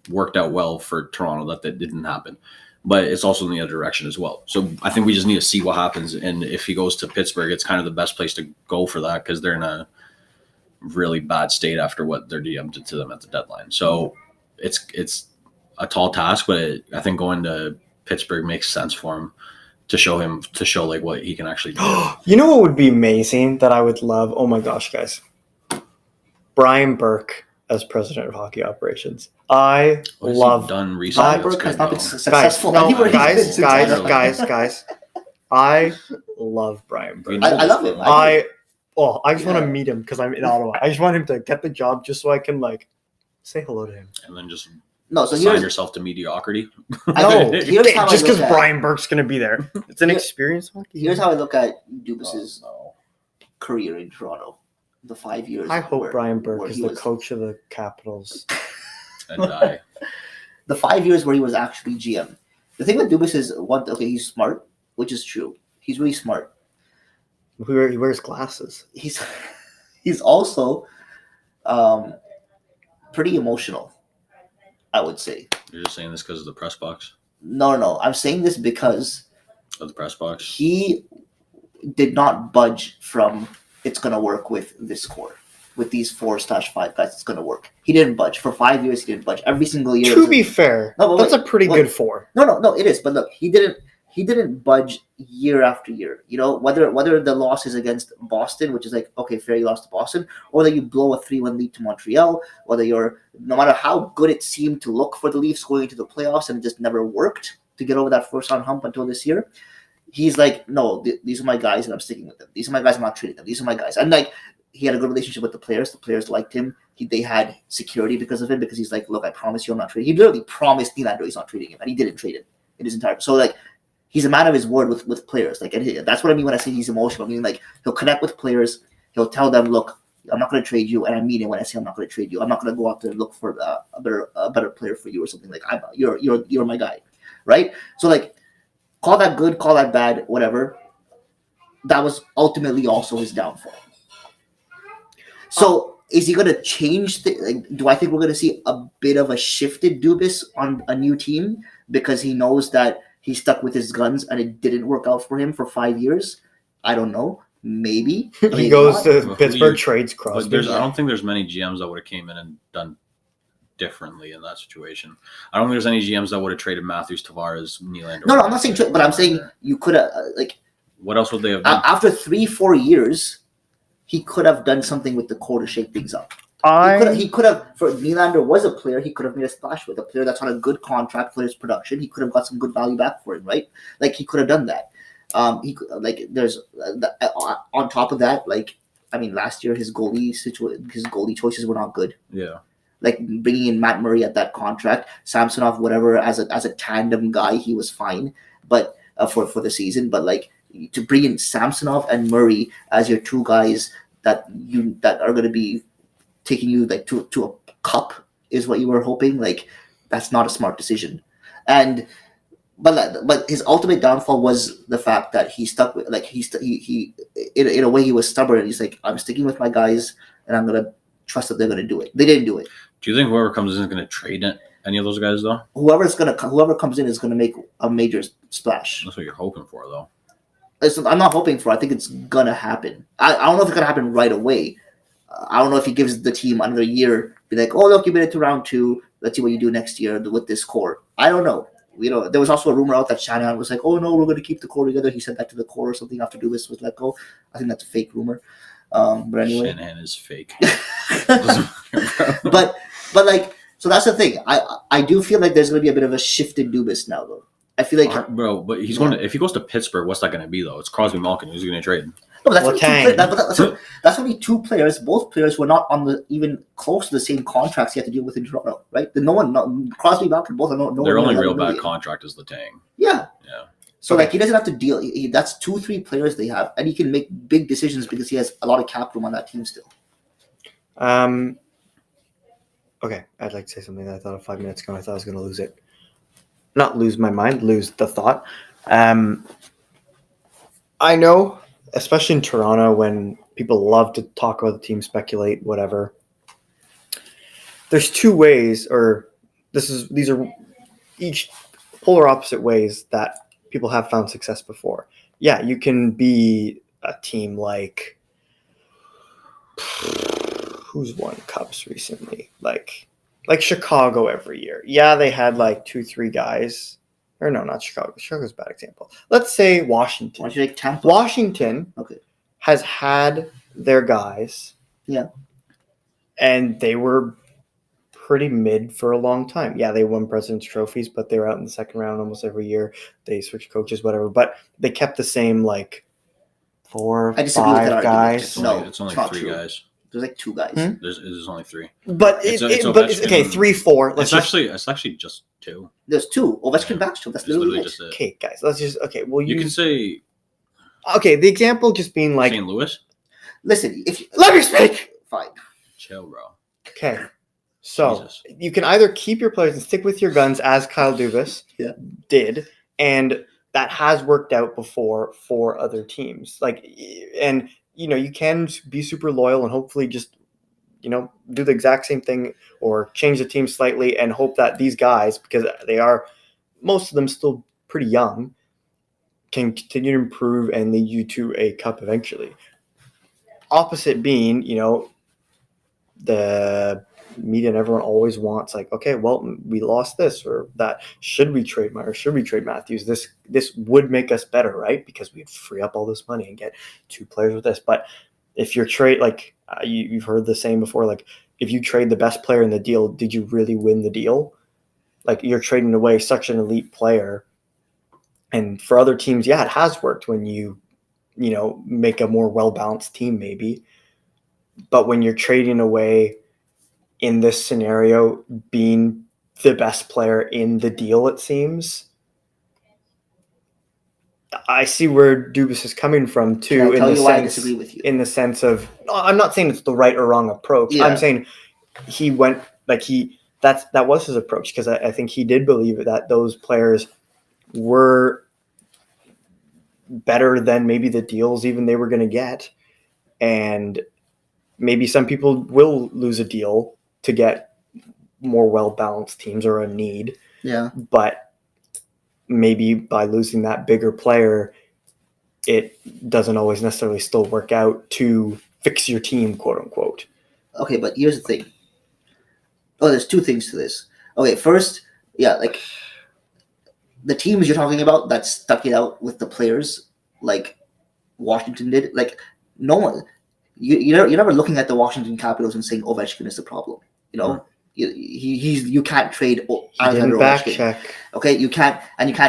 worked out well for Toronto, that didn't happen. But it's also in the other direction as well. So I think we just need to see what happens. And if he goes to Pittsburgh, it's kind of the best place to go for that because they're in a really bad state after what their GM did to them at the deadline. So it's a tall task, but I think going to Pittsburgh makes sense for him to show like what he can actually do. You know what would be amazing that I would love? Oh my gosh, guys. Brian Burke as president of hockey operations. I What has love he done recently? Brian That's Burke has good, not been though? successful guys, anywhere he's been since guys. I love Brian Burke. I love him. I just want to Yeah. meet him because I'm in Ottawa. I just want him to get the job just so I can like say hello to him. And then just No, so assign here's yourself to mediocrity. No, Here's how I just look because at- Brian Burke's gonna be there. It's an Here- experience hockey. here's how I look at Dubas's Oh, career in Toronto. The 5 years. I hope where- Brian Burke where is he the was- coach of the Capitals. no. And die. The 5 years where he was actually GM. The thing with Dubas is he's smart, which is true. He's really smart. He wears glasses. He's also pretty emotional, I would say. You're just saying this because of the press box. No. I'm saying this because Of the press box. he did not budge from it's going to work with this core. With these 4/5 guys, it's going to work. He didn't budge. For 5 years, he didn't budge. Every single year. To be fair, No, but that's wait, a pretty wait. good 4. No, it is. But look, he didn't budge year after year. You know, whether the loss is against Boston, which is like, okay, fair, you lost to Boston, or that you blow a 3-1 lead to Montreal, whether no matter how good it seemed to look for the Leafs going into the playoffs and it just never worked to get over that first round hump until this year, he's like, no, these are my guys and I'm sticking with them. These are my guys, I'm not trading them. These are my guys. And like, he had a good relationship with the players. The players liked him. They had security because of him, because he's like, look, I promise you I'm not trading. He literally promised Nylander he's not trading him, and he didn't trade him in his entire. So like, he's a man of his word with players. Like, and that's what I mean when I say he's emotional. I mean, like, he'll connect with players. He'll tell them, look, I'm not going to trade you, and I mean it when I say I'm not going to trade you. I'm not going to go out there and look for a better player for you or something. Like, you're my guy, right? So like, call that good, call that bad, whatever. That was ultimately also his downfall. So is he going to change? Do I think we're going to see a bit of a shifted Dubas on a new team because he knows that he stuck with his guns and it didn't work out for him for 5 years? I don't know. Maybe. He maybe goes not. to Well, Pittsburgh, who trades But Crosby. I don't think there's many GMs that would have came in and done differently in that situation. I don't think there's any GMs that would have traded Matthews, Tavares, Nylander. No, I'm not saying trade, but I'm saying you could have like What else would they have done? after 3-4 years, he could have done something with the core to shake things up. He could have. For Nylander was a player, he could have made a splash with a player that's on a good contract for his production. He could have got some good value back for him, right? Like he could have done that. He could, like there's on top of that, like I mean, last year his goalie choices were not good. Yeah. Like bringing in Matt Murray at that contract, Samsonov, whatever, as a tandem guy, he was fine, but for the season. But like to bring in Samsonov and Murray as your two guys that are going to be taking you like to a cup is what you were hoping. Like that's not a smart decision. And but his ultimate downfall was the fact that he stuck with like he in a way he was stubborn. He's like, I'm sticking with my guys and I'm gonna trust that they're gonna do it. They didn't do it. Do you think whoever comes in is going to trade any of those guys though? Whoever comes in is gonna make a major splash. That's what you're hoping for though. I'm not hoping for. I think it's gonna happen. I don't know if it's gonna happen right away. I don't know if he gives the team another year. Be like, oh look, you made it to round 2. Let's see what you do next year with this core. I don't know. There was also a rumor out that Shanahan was like, oh no, we're gonna keep the core together. He said that to the core or something after Dubas was let go. I think that's a fake rumor. But anyway, Shanahan is fake. but like, so that's the thing. I do feel like there's gonna be a bit of a shift in Dubas now though. I feel like Bro, but he's going to, if he goes to Pittsburgh, what's that going to be though? It's Crosby Malkin. Who's he going to trade? no, but that's only Letang. that's only 2 players. Both players were not on the even close to the same contracts he had to deal with in Toronto, right? Crosby, Malkin, both are no. Their only real really. bad contract is Letang. Yeah. Yeah. So like he doesn't have to deal. That's 2-3 players they have, and he can make big decisions because he has a lot of cap room on that team still. Okay, I'd like to say something that I thought of 5 minutes ago. I thought I was going to lose it. Not lose my mind, lose the thought. I know, especially in Toronto, when people love to talk about the team, speculate, whatever. There's 2 ways, or these are each polar opposite ways that people have found success before. Yeah, you can be a team like who's won cups recently? Like Chicago every year. Yeah, they had like 2-3 guys. Or no, not Chicago. Chicago's a bad example. Let's say Washington. Why don't you like Tampa? Washington Okay. has had their guys. Yeah. And they were pretty mid for a long time. Yeah, they won President's trophies, but they were out in the second round almost every year. They switched coaches, whatever. But they kept the same, like, 4, I disagree with that 5 argument. guys. No, It's only it's not 3 true. guys. There's like 2 guys. There's only 3. But It's it's Ovechkin. okay, 3, 4. It's actually just 2. There's 2. Ovechkin, Backstrom. That's It's literally literally it. just it. okay, guys. Let's just Well, You can say okay. The example just being like, St. Louis. Listen, if you, let me speak. fine. Chill, bro. Okay, so Jesus. you can either keep your players and stick with your guns, as Kyle Dubas Yeah. did, and that has worked out before for other teams. Like, and you can be super loyal and hopefully just do the exact same thing or change the team slightly and hope that these guys, because they are most of them still pretty young, can continue to improve and lead you to a cup eventually. Opposite being, the media and everyone always wants like, okay, well, we lost this or that. Should we trade Meyer? Should we trade Matthews? This would make us better, right? Because we'd free up all this money and get 2 players with this. But if you're trade like you've heard the saying before, like if you trade the best player in the deal, did you really win the deal? Like you're trading away such an elite player. And for other teams, yeah, it has worked when you make a more well-balanced team maybe. But when you're trading away in this scenario, being the best player in the deal, it seems. I see where Dubas is coming from too. Can I tell you why I disagree with you? In the sense of, I'm not saying it's the right or wrong approach. Yeah. I'm saying he went like that was his approach because I think he did believe that those players were better than maybe the deals even they were going to get, and maybe some people will lose a deal to get more well-balanced teams or a need. Yeah. But maybe by losing that bigger player, it doesn't always necessarily still work out to fix your team, quote unquote. Okay, but here's the thing. Oh, there's 2 things to this. Okay, first, yeah, like the teams you're talking about that stuck it out with the players, like Washington did. Like no one, you're never looking at the Washington Capitals and saying Ovechkin is the problem. You can't trade Alexander Ovechkin. Check. Okay, you can't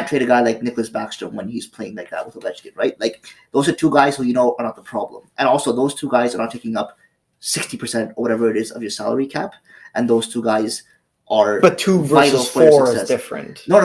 trade a guy like Nicholas Backstrom when he's playing like that with Ovechkin, right? Like those are 2 guys who are not the problem, and also those 2 guys are not taking up 60% or whatever it is of your salary cap, and those 2 guys are. But 2 versus 4 is different. No,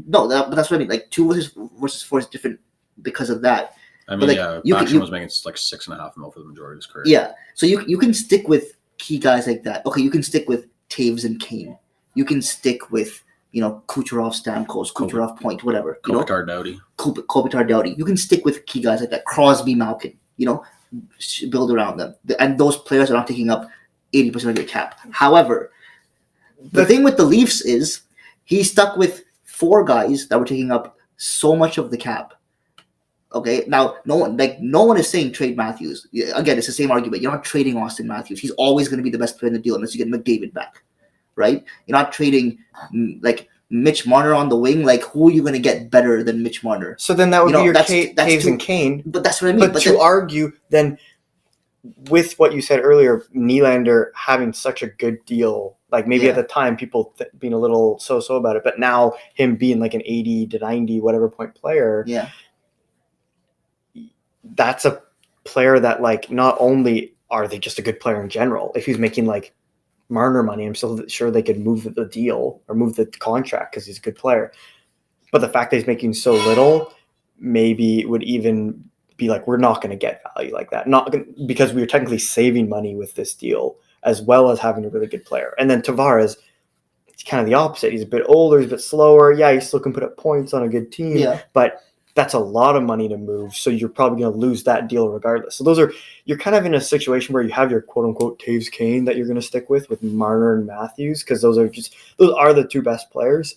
but that's what I mean. Like 2 versus 4 is different because of that. I mean, like, Backstrom was making like $6.5 million for the majority of his career. Yeah, so you can stick with key guys like that. Okay, you can stick with Taves and Kane. You can stick with Kucherov, Stamkos, Kucherov, Point, whatever. Kopitar Doughty. Kopitar Doughty. You can stick with key guys like that. Crosby, Malkin. Build around them, and those players are not taking up 80% of your cap. However, the thing with the Leafs is he stuck with 4 guys that were taking up so much of the cap. Okay, now no one is saying trade Matthews. Again, it's the same argument. You're not trading Austin Matthews. He's always going to be the best player in the deal unless you get McDavid back, right? You're not trading like Mitch Marner on the wing. Like who are you going to get better than Mitch Marner? So then that would be your Taves and Kane. But that's what I mean. But to argue then with what you said earlier, Nylander having such a good deal, like maybe at the time people being a little so-so about it, but now him being like an 80 to 90 whatever point player. Yeah. That's a player that like not only are they just a good player in general, if he's making like Marner money, I'm still sure they could move the deal or move the contract because he's a good player. But the fact that he's making so little maybe would even be like, we're not going to get value like that. Because we were technically saving money with this deal as well as having a really good player. And then Tavares, it's kind of the opposite. He's a bit older, he's a bit slower. Yeah, he still can put up points on a good team, but that's a lot of money to move. So you're probably going to lose that deal regardless. So you're kind of in a situation where you have your quote unquote Taves Kane that you're going to stick with Marner and Matthews, because those are the 2 best players.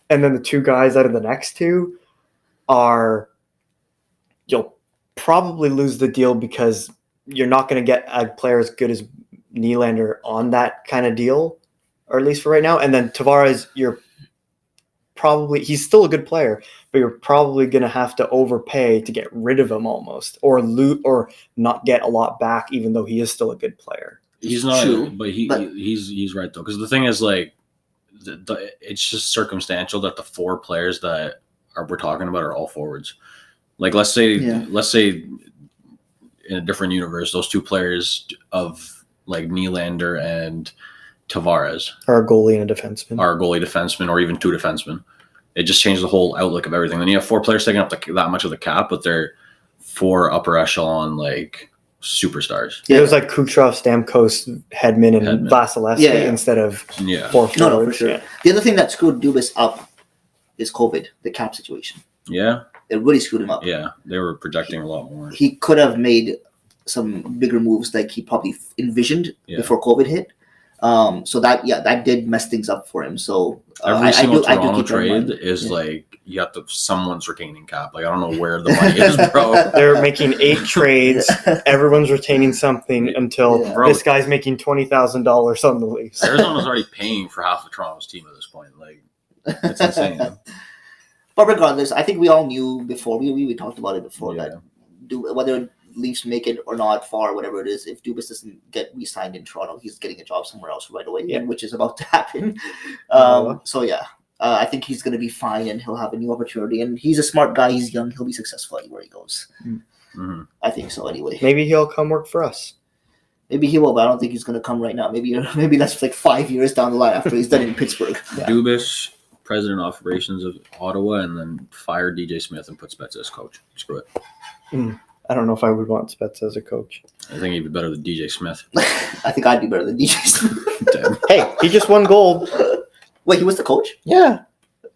And then the 2 guys out of the next 2 you'll probably lose the deal because you're not going to get a player as good as Nylander on that kind of deal, or at least for right now. And then Tavares, he's still a good player, but you're probably going to have to overpay to get rid of him almost, or not get a lot back, even though he is still a good player. He's not, true, but he's right though, because the thing is like, it's just circumstantial that the 4 players that we're talking about are all forwards. Like let's say in a different universe, those 2 players of like Nylander and Tavares are a goalie and a defenseman, or even 2 defensemen. It just changed the whole outlook of everything. Then you have 4 players taking up that much of the cap, but they're 4 upper echelon like superstars. Yeah, it was like Kucherov, Stamkos, Hedman, and Vasilevsky instead of 4 forwards. No, for sure. Yeah. The other thing that screwed Dubas up is COVID, the cap situation. Yeah. It really screwed him up. Yeah, they were projecting a lot more. He could have made some bigger moves like he probably envisioned before COVID hit. So that did mess things up for him. So every single Toronto trade is like you have someone's retaining cap. Like I don't know where the money is, bro. They're making 8 trades. Everyone's retaining something until this guy's making $20,000 on the lease. Arizona's already paying for half of Toronto's team at this point. Like it's insane. But regardless, I think we all knew before. We talked about it before that whether Leafs make it or not far, whatever it is, if Dubas doesn't get re-signed in Toronto, he's getting a job somewhere else right away, which is about to happen. I think he's going to be fine and he'll have a new opportunity. And he's a smart guy. He's young. He'll be successful anywhere he goes. Mm-hmm. I think so anyway. Maybe he'll come work for us. Maybe he will, but I don't think he's going to come right now. Maybe that's like 5 years down the line after he's done in Pittsburgh. Dubas, president of operations of Ottawa, and then fire DJ Smith and put Spezza as coach. Screw it. I don't know if I would want Spezza as a coach. I think he'd be better than DJ Smith. I think I'd be better than DJ Smith. Hey, he just won gold. Wait, he was the coach? Yeah.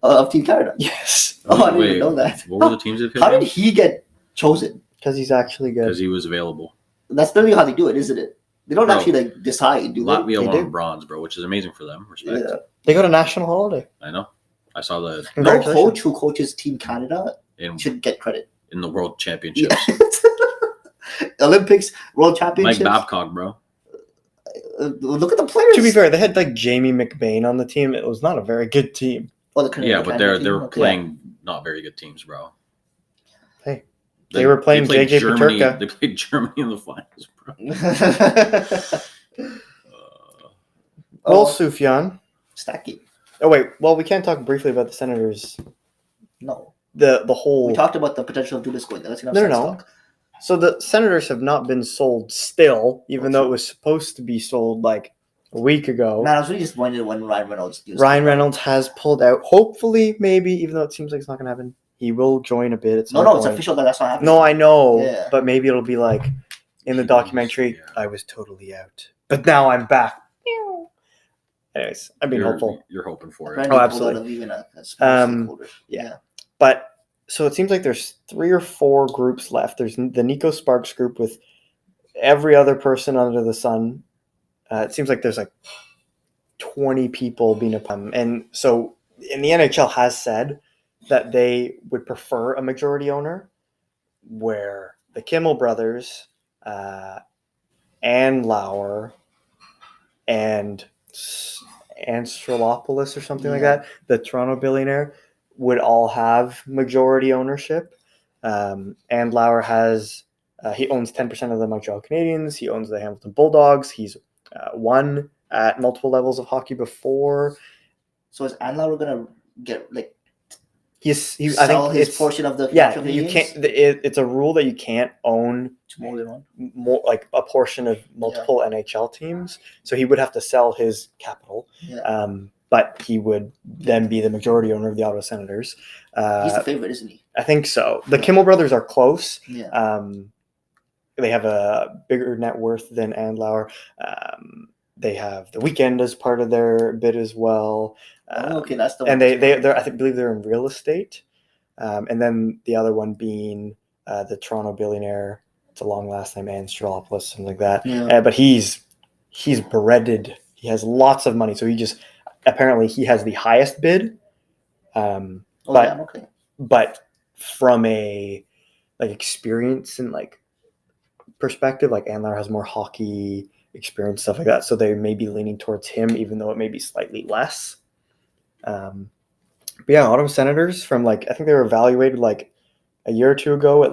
Of Team Canada? Yes. I didn't even know that. What were the teams that picked How did he get chosen? Because he's actually good. Because he was available. That's literally how they do it, isn't it? They don't actually decide, do they? Latvia won bronze, bro, which is amazing for them. Respect. Yeah. They got a national holiday. I know. I saw the... No coach who coaches Team Canada should get credit. In the World Championships. Olympics, World Championships. Mike Babcock, bro. Look at the players. To be fair, they had like Jamie McBain on the team. It was not a very good team. But they were playing not very good teams, bro. Hey, they were playing JJ Peterka. They played Germany in the finals, bro. Sufjan. Stacky. Oh wait, well we can't talk briefly about the Senators. No. The whole. We talked about the potential of Dubas going there. That's enough. No. Talk. So the Senators have not been sold still, even though it was supposed to be sold like a week ago. Man, I was really disappointed when Ryan Reynolds. Ryan Reynolds has pulled out. Hopefully, maybe, even though it seems like it's not going to happen, he will join a bit. It's official that that's not happening. No, I know, but maybe it'll be like in the documentary. I was totally out, but now I'm back. Anyways, I'm being hopeful. You're hoping for it. Oh, absolutely. Yeah, but. So it seems like there's 3 or 4 groups left. There's the Nico Sparks group with every other person under the sun. It seems like there's like 20 people being and so and the NHL has said that they would prefer a majority owner, where the Kimmel brothers, Ann Lauer, and Anstrolopoulos or something like that, the Toronto billionaire, would all have majority ownership. And Lauer has, he owns 10% of the Montreal Canadiens. He owns the Hamilton Bulldogs. He's won at multiple levels of hockey before. So is Ann Lauer going to get like I think his portion of the you can't. It's a rule that you can't own more than one, more like a portion of multiple NHL teams. So he would have to sell his capital. Yeah. But he would then be the majority owner of the Ottawa Senators. He's the favorite, isn't he? I think so. The Kimmel brothers are close. Yeah. They have a bigger net worth than Ann Lauer. They have the Weekend as part of their bid as well. Okay, that's the one. And I believe they're in real estate. And then the other one being the Toronto billionaire. It's a long last name, Anstrolopoulos, something like that. Yeah. But he's breaded. He has lots of money. So apparently he has the highest bid. But from a like experience and like perspective, like Ann Lauer has more hockey experience, stuff like that. So they may be leaning towards him, even though it may be slightly less. But yeah, Ottawa Senators from I think they were evaluated a year or two ago at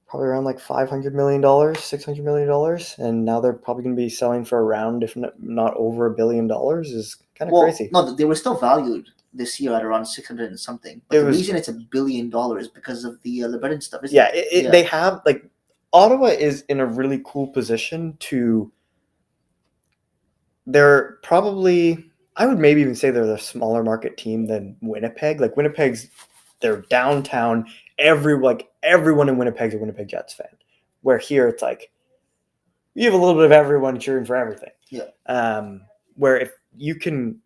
probably around $500 million, $600 million, and now they're probably going to be selling for around, if not over $1 billion, is kind of crazy. No, they were still valued this year at around 600 and something. But the reason it's $1 billion because of the LeBron stuff. They have Ottawa is in a really cool position to. They're probably, I would maybe even say they're the smaller market team than Winnipeg. Winnipeg's, they're downtown. Everyone in Winnipeg's a Winnipeg Jets fan. Where here it's you have a little bit of everyone cheering for everything. Yeah. Where if you can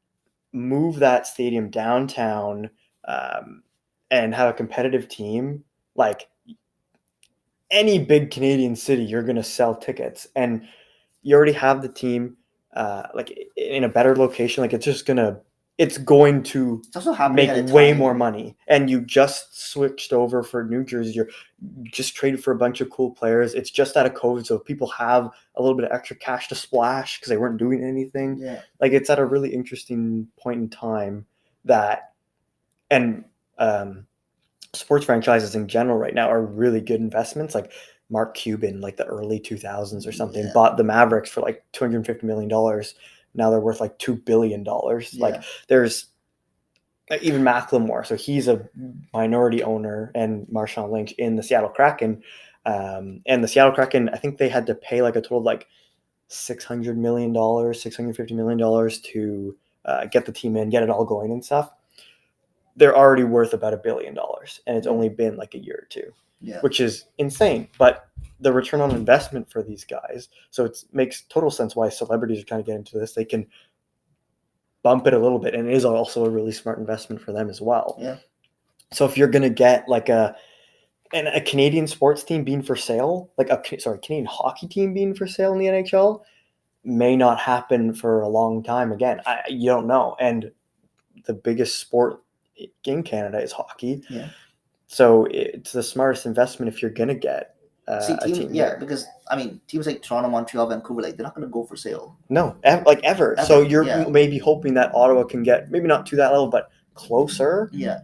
move that stadium downtown and have a competitive team, any big Canadian city, you're going to sell tickets, and you already have the team in a better location. It's going to make way more money. And you just switched over for New Jersey. You're just traded for a bunch of cool players. It's just out of COVID, so people have a little bit of extra cash to splash because they weren't doing anything. Yeah. It's at a really interesting point in time sports franchises in general right now are really good investments. Mark Cuban, the early 2000s or something, bought the Mavericks for $250 million. Now they're worth $2 billion. There's even Macklemore. So he's a minority owner, and Marshawn Lynch in the Seattle Kraken. And the Seattle Kraken, I think they had to pay a total of $600 million, $650 million to get the team in, get it all going and stuff. They're already worth about $1 billion, and it's only been a year or two, which is insane. But the return on investment for these guys, so it makes total sense why celebrities are trying to get into this. They can bump it a little bit, and it is also a really smart investment for them as well. Yeah. So if you're going to get a Canadian sports team being for sale, Canadian hockey team being for sale in the NHL, may not happen for a long time again. You don't know. And the biggest sport in Canada is hockey. Yeah. So it's the smartest investment if you're going to get a team. Yeah, because teams like Toronto, Montreal, Vancouver, they're not going to go for sale. No, ever. So you're maybe hoping that Ottawa can get maybe not to that level, but closer. Yeah.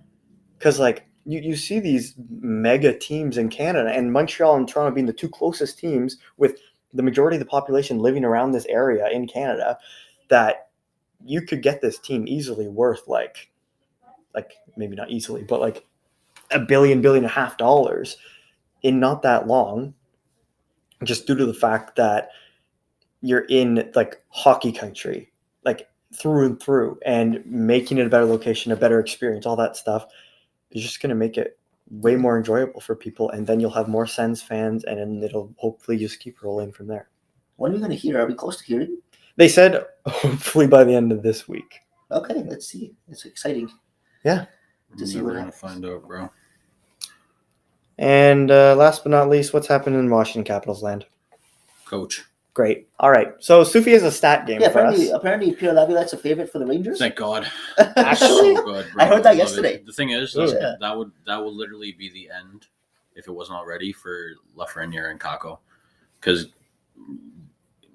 Because you see these mega teams in Canada, and Montreal and Toronto being the two closest teams with the majority of the population living around this area in Canada, that you could get this team easily worth maybe not easily, but $1 billion, $1.5 billion in not that long, just due to the fact that you're in hockey country, through and through, and making it a better location, a better experience, all that stuff is just going to make it way more enjoyable for people. And then you'll have more Sens fans, and then it'll hopefully just keep rolling from there. When are we going to hear? Are we close to hearing? They said hopefully by the end of this week. Okay, let's see. It's exciting. Yeah. To see what happens. Find out, bro. And last but not least, what's happened in Washington Capitals land? Coach. Great. All right. So Sufi has a stat game for us. Apparently Pierre Laviolette's a favorite for the Rangers. Thank God. Actually, so good, bro. I heard that yesterday. The thing is, that would literally be the end if it wasn't already for Lafreniere and Kako, because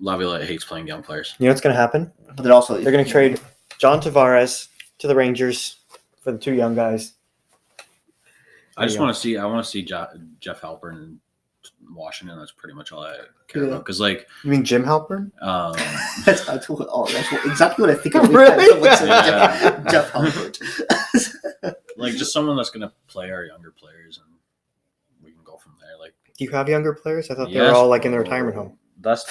Laviolette hates playing young players. You know what's going to happen? But they're going to trade John Tavares to the Rangers for the two young guys. I want to see Jeff Halpern in Washington. That's pretty much all I care about. Because you mean Jim Halpern? That's exactly what I think of. Really? Jeff Halpern. Just someone that's gonna play our younger players, and we can go from there. Do you have younger players? I thought they were all in the retirement home. That's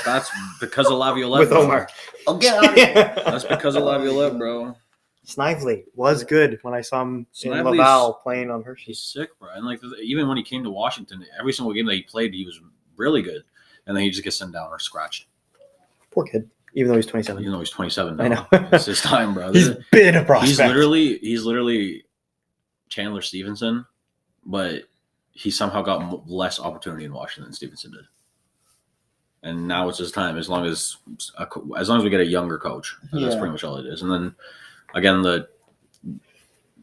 because of Laviolette with Omar. Oh, get out of here. That's because of Laviolette, bro. Snively was good when I saw him in Laval playing on Hershey. He's sick, bro. And even when he came to Washington, every single game that he played, he was really good. And then he just gets sent down or scratched. Poor kid. Even though he's 27. Even though he's 27 now. I know. It's his time, bro. He's been a prospect. He's literally Chandler Stevenson, but he somehow got less opportunity in Washington than Stevenson did. And now it's his time, as long as we get a younger coach. That's pretty much all it is. And then again,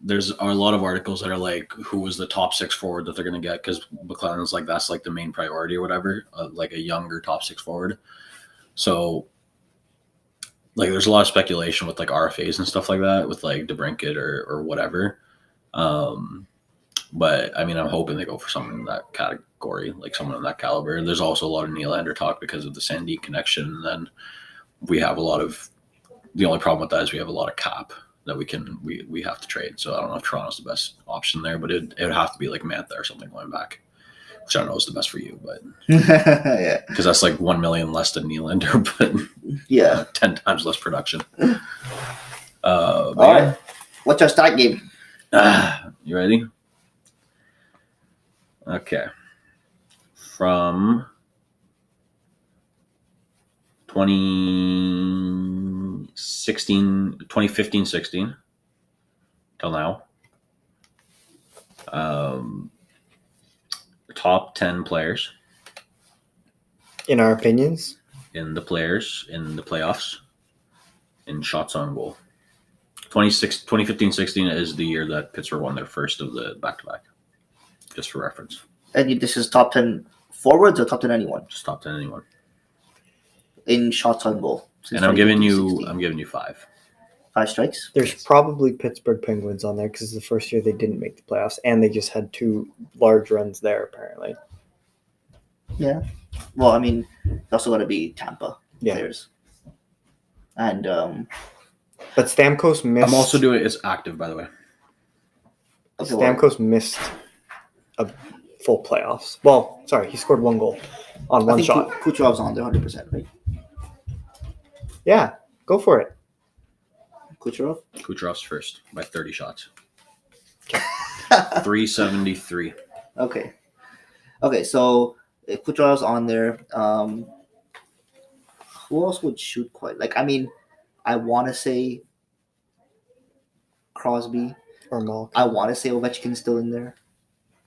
there's a lot of articles that are who was the top 6 forward that they're going to get, because McLennan's that's the main priority or whatever, a younger top 6 forward. So, like, there's a lot of speculation with like RFAs and stuff like that with like DeBrincat or whatever. But I mean, I'm hoping they go for someone in that category, like someone in that caliber. There's also a lot of Nylander talk because of the Sandy connection. And then we have the only problem with that is we have a lot of cap that we have to trade. So I don't know if Toronto's the best option there, but it would have to be like Mantha or something going back, which I don't know is the best for you, but Yeah. because that's like 1 million less than Nylander, but Yeah. 10 times less production. All right. What's our start game? You ready? Okay. From 2015-16 till now. Top 10 players In our opinions, in the playoffs in shots on goal. 2015-16 is the year that Pittsburgh won their first of the back-to-back. Just for reference. And this is top 10 forwards or top 10 anyone? Just top 10 anyone. In shots on goal. And I'm giving you 5. 5 strikes? there's probably Pittsburgh Penguins on there because it's the first year they didn't make the playoffs, and they just had 2 large runs there, apparently. Yeah. Well, I mean, it's also going to be Tampa Yeah. players. And But Stamkos missed. I'm also doing it's active, by the way. okay, well, Stamkos missed a full playoffs. Well, sorry, he scored 1 goal on I 1 think shot. Kucherov's on there 100%, right? Yeah, go for it. Kucherov's first by 30 shots. 373. Okay. Okay, so if Kucherov's on there, who else would shoot quite? Like, I mean, I want to say Crosby. Or Malk. I want to say Ovechkin's still in there.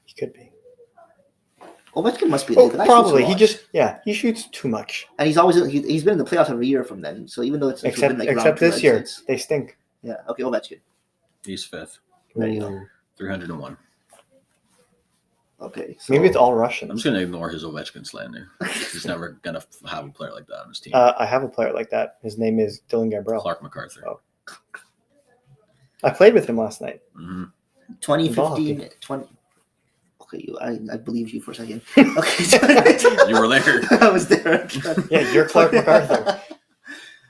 He could be. Ovechkin must be Oh, the guy probably. shoots a lot. He shoots too much. And he's been in the playoffs every year from then. So even though it's Except been like round two this year, exits- they stink. yeah. Okay, Ovechkin. He's 5th. There you go. Ooh. 301. Okay. So, Maybe it's all I'm Russians. just going to ignore his Ovechkin slander. He's never going to have a player like that on his team. I have a player like that. His name is Dylan Gambrell. Clark MacArthur. Oh. I played with him last night. Mm-hmm. 2015, 20. Okay, I believed you for a second. Okay, You were there. I was there. Yeah, you're Clark MacArthur.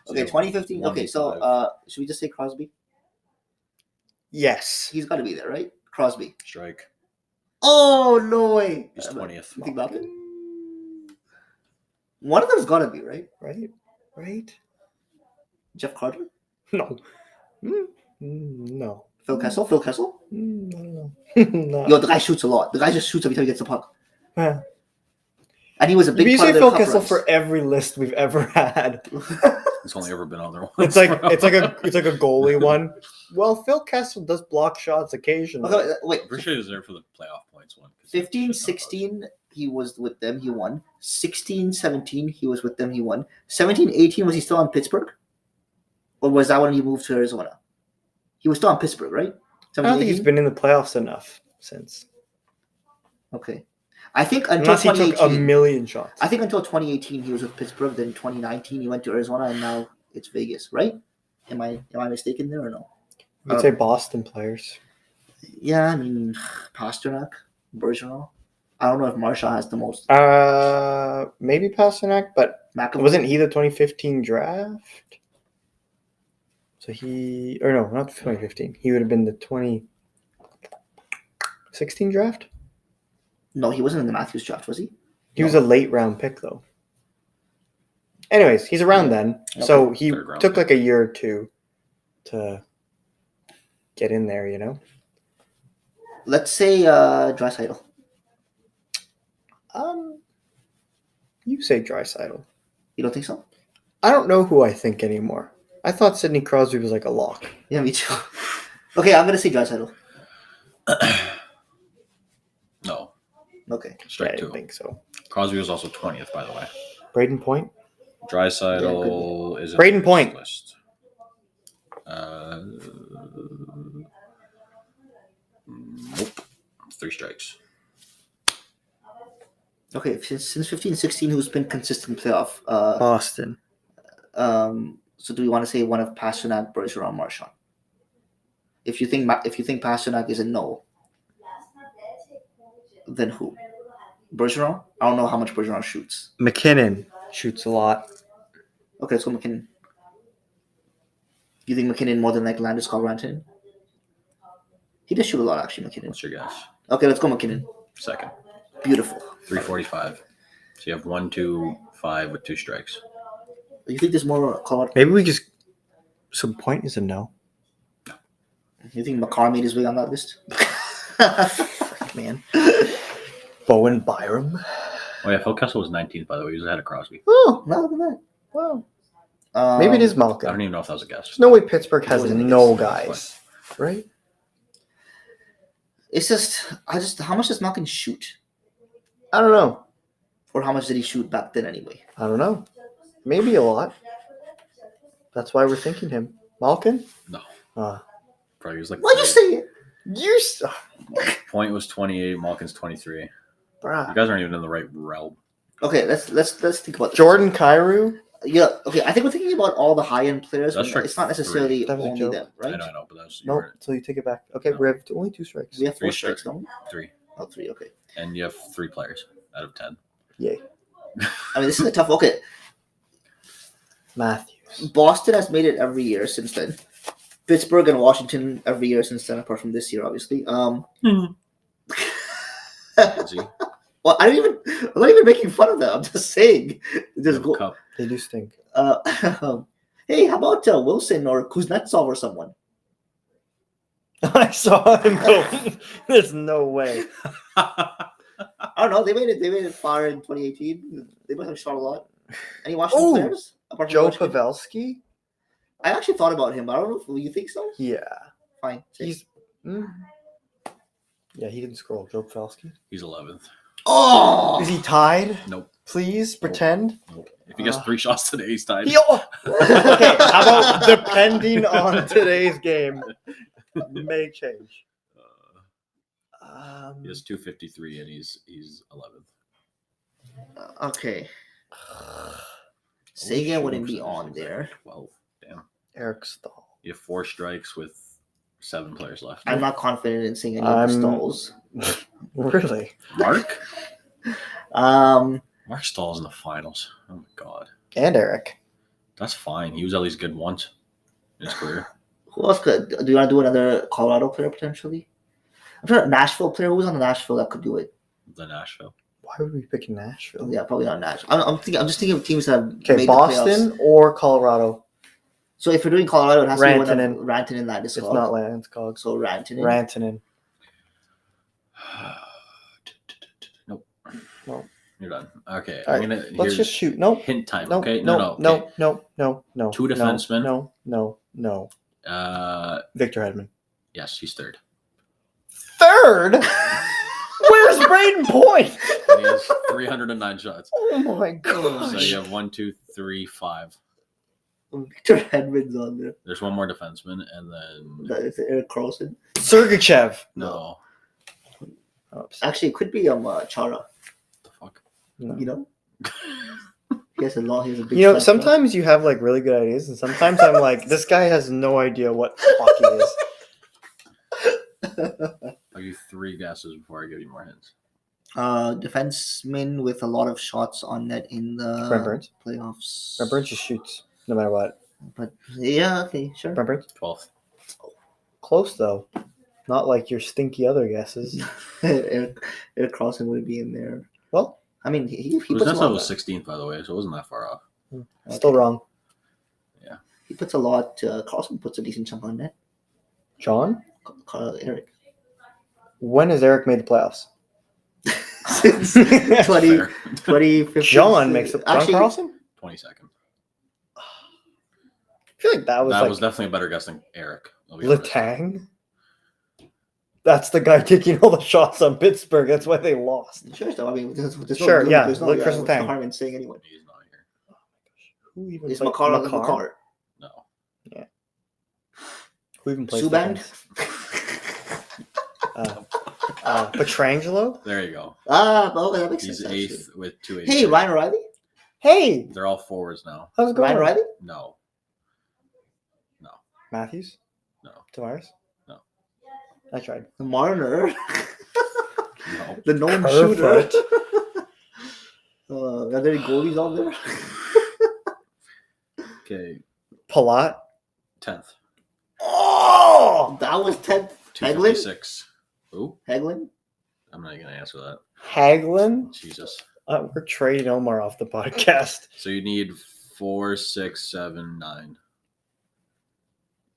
Okay, 2015. Okay, so should we just say Crosby? Yes. He's got to be there, right? Crosby. Strike. Oh no way! He's 20th. You think Malkin? One of them's got to be right. Right? Jeff Carter, No. No. Phil Kessel. Phil Kessel. No. No. Yo, the guy shoots a lot. The guy just shoots every time he gets the puck, Yeah. and he was a big You part say of the Phil cup Kessel runs. for every list we've ever had. He's only ever been on there once. It's like bro. it's like a goalie one. Well, Phil Kessel does block shots occasionally. Okay, wait. I'm pretty sure he was there for the playoff points one. 15, 16, he was with them. He won. 16, 17, he was with them. He won. 17, 18, was he still on Pittsburgh? Or was that when he moved to Arizona? He was still on Pittsburgh, right? I don't think he's been in the playoffs enough since. Okay. I think until Unless he took a 2018. million shots. I think until 2018 he was with Pittsburgh. Then 2019 he went to Arizona, and now it's Vegas, right? Am I mistaken there or no? I'd say Boston players. Yeah, I mean Pasternak, Bergeron. I don't know if Marshall has the most. Maybe Pasternak, but McAvoy. wasn't he the 2015 draft? So not 2015. He would have been the 2016 draft. No, he wasn't in the Matthews draft, was he? He was a late round pick though. Anyways, he's around then, so he Third round took pick. like a year or two to get in there. You know. Let's say Draisaitl. You say Draisaitl. You don't think so? I don't know who I think anymore. I thought Sidney Crosby was like a lock. Yeah, me too. Okay, I'm gonna say Draisaitl. No. Okay. I Strike didn't 2. think so. Crosby was also 20th, by the way. Braden Point. Draisaitl is in Braden the Point. list. Nope. 3 strikes. Okay, since 15-16, who's been consistent playoff? Boston. So do we want to say one of Pasternak, Bergeron, Marchand? If you think Pasternak is a no, then who? Bergeron? I don't know how much Bergeron shoots. McKinnon shoots a lot. Okay, let's go McKinnon. You think McKinnon more than like Landeskog, Rantanen? He does shoot a lot, actually, McKinnon. What's your guess? Okay, let's go McKinnon. Second. Beautiful. 345. So you have 1, 2, 5 with 2 strikes. You think there's more Colorado? Maybe we just. So the point is a no. You think Makar made his way on that list? Man. Bowen Byram. Oh yeah, Phil Kessel was 19th, by the way. He was ahead of Crosby. Oh, now look at that. Wow. Maybe it is I Malkin. don't even know if that was a guess. There's no way Pittsburgh has Wasn't a no guess. guys. Right? It's just, how much does Malkin shoot? I don't know. Or how much did he shoot back then anyway? I don't know. Maybe a lot. That's why we're thinking him. Malkin? No. Uh, Probably was like. Why'd you say it? you Point was 28. Malkin's 23. You bruh. guys aren't even in the right realm. Okay, let's think about this. Jordan Kyrou? Yeah, okay. I think we're thinking about all the high-end players. That's But it's not necessarily That was a only joke. them, right? I know, but that's Nope. So you take it back. Okay, No. we have only 2 strikes. We have 4 3 strikes, strikes. don't we? 3. Oh, 3, okay. And you have 3 players out of 10. Yay. I mean, this is a tough. Okay, Matthews. Boston has made it every year since then. Pittsburgh and Washington every year since then, apart from this year, obviously. Easy. Well, I'm not even making fun of them. I'm just saying. Just go. Cup. They do stink. Hey, how about Wilson or Kuznetsov or someone? I saw him go. There's no way. I don't know. They made it far in 2018. They must have shot a lot. Any Washington Ooh, players? Apart from Joe Washington? Pavelski? I actually thought about him, but I don't know if you think so. Yeah. Fine. He's. Yeah, he didn't scroll. Joe Pavelski. He's 11th. Oh! Is he tied? Nope. Please pretend. Nope. If he gets 3 shots today, he's tied. Okay, how about depending on today's game, may change. He has 253 and he's 11th. Okay. Sagan wouldn't be on there. 12. Damn. Eric Stahl. You have 4 strikes with 7 players left. I'm not confident in saying any of the stalls. Really? Mark? Um, Mark Stahl's in the finals. Oh my god. And Eric. That's fine. He was at least good once in his career. who else could? Do you want to do another Colorado player potentially? I'm sure a Nashville player. Who was on the Nashville that could do it? The Nashville. Why would we pick Nashville? Yeah, probably not Nashville. I'm just thinking of teams that have Okay, made Boston the playoffs. or Colorado. So if we're doing Colorado, it has to be one Rantanen. of Rantanen and Landeskog. It's not Landeskog. So Rantanen. Rantanen. Nope. No. You're done. Okay. All I'm right, gonna let's here's just shoot. No. hint time. No. Okay. No. Okay. No. Two defensemen. No. Victor Hedman. Yes, he's third. Third? Where's Braden Point? And he has 309 shots. Oh my So gosh. you have 1, 2, 3, 5. Victor Hedman's on there. There's one more defenseman, and then That is Eric Carlson. Sergachev. no. Actually, it could be Chara. The fuck. No. You know, he has a big. You know, slap shot. sometimes you have like really good ideas, and sometimes I'm like, this guy has no idea what hockey is. I'll give you 3 guesses before I give you more hints. Defenseman with a lot of shots on net in the Brent Burns. playoffs. Brent Burns just shoots no matter what. But yeah, okay, sure. Brent Burns? 12th. Close though. Not like your stinky other guesses. Eric Carlson would be in there. Well, I mean, he puts a Kuznetsov lot. was 16th, by the way, so it wasn't that far off. still wrong. He puts a lot. Carlson puts a decent chunk on net. John? Eric. When has Eric made the playoffs? Since 2015. John makes it. John Actually, Carlson? 22nd. I feel like that was That like was definitely a better guess than Eric. I'll be honest. Letang. That's the guy taking all the shots on Pittsburgh. That's why they lost. Sure, though. I mean, there's Sure, no, yeah, there's no, look, Chris no Letang. harm in saying anyone. He's not here. Who even Is played Makar? No. Who even plays Subban? Petrangelo? There you go. Okay, that makes He's sense. 8th with 280. Hey, Ryan O'Reilly. Hey, They're all forwards now. how's it going? Ryan Riley? No. Matthews? No. Tavares? No. I tried. The Marner. No. The known shooter. Kerfoot. Are there any goalies out there? Okay. Palat? 10th. Oh! That was 10th. Hagelin? 256. Who? Hagelin? I'm not going to answer that. Hagelin? Jesus. We're trading Omar off the podcast. So you need 4, 6, 7, 9.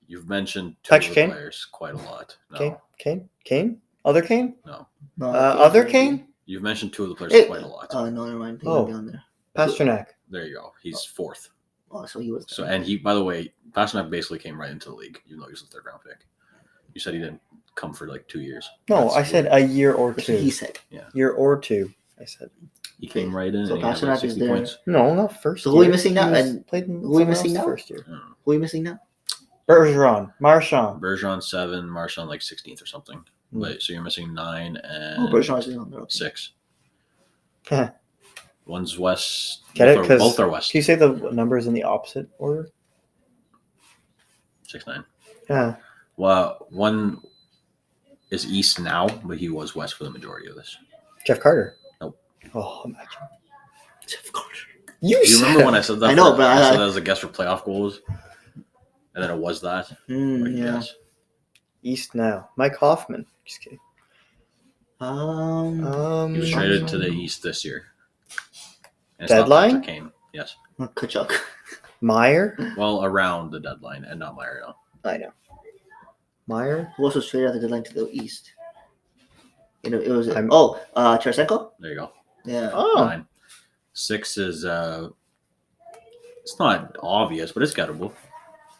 You've mentioned two Patrick of the Kane? players quite a lot. No. Kane? Other Kane? No. No. Other Kane? You've mentioned two of the players Hey, quite a lot. no, never mind. He Oh. won't be on there. Pasternak. There you go. He's 4th. Oh, so he was. So and he, by the way, Pasternak basically came right into the league, even though he was a 3rd round pick. You said he didn't come for like 2 years. No, That's I said weird. a year or That's what he two. said. Year or two, I said. He came right in So and he had Pasternak like is 60 there. points. No, not first So year. who are we missing now? He was- And played in who are we someone missing else now? first year. I don't know. Who are we missing now? Bergeron. Marchand. Bergeron 7, Marchand like 16th or something. Hmm. But so you're missing 9 and Oh, Bergeron is on there. Okay. 6. Can One's west. Get it? Both are, 'Cause- both are west. you say the numbers in the opposite order? 6, 9. Yeah. Well, one is east now, but he was west for the majority of this. Jeff Carter. Nope. Oh, imagine. Jeff Carter. You Do you said remember when I said that? I know, but I I- said that as a guess for playoff goals, and then it was that. Like, Yeah. yes. East now. Mike Hoffman. Just kidding. He was He traded to the east this year. And it's not Deadline? Patrick Kane. Yes. Tkachuk. Meyer. Well, around the deadline, and not Meyer. No. I know. Meyer. Who else was traded at the deadline to the east? You know, it was I'm- Tarasenko. There you go. Yeah. Oh, 9. 6 is it's not obvious, but it's gettable.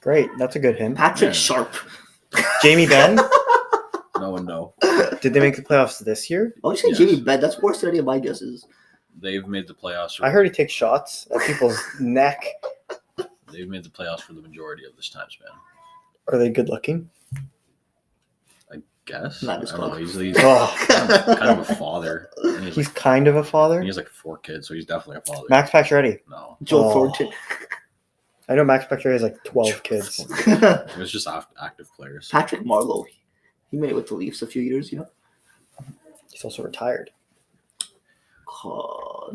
great. That's a good hint. Patrick Yeah. Sharp. Jamie Benn. No one know. Did they make the playoffs this year? Oh, you say Yes. Jamie Benn? That's worse than any of my guesses. They've made the playoffs. I heard he takes shots at people's neck. They've made the playoffs for the majority of this time span. Are they good looking? Guess. Not I his don't know. dog. He's Oh, kind of a father. And he's kind of a father. he has like 4 kids, so he's definitely a father. Max Pacioretty. No. Joe Oh. Thornton. I know Max Pacioretty has like 12 kids. It was just active players. Patrick Marleau. He made it with the Leafs a few years, you know. He's also retired.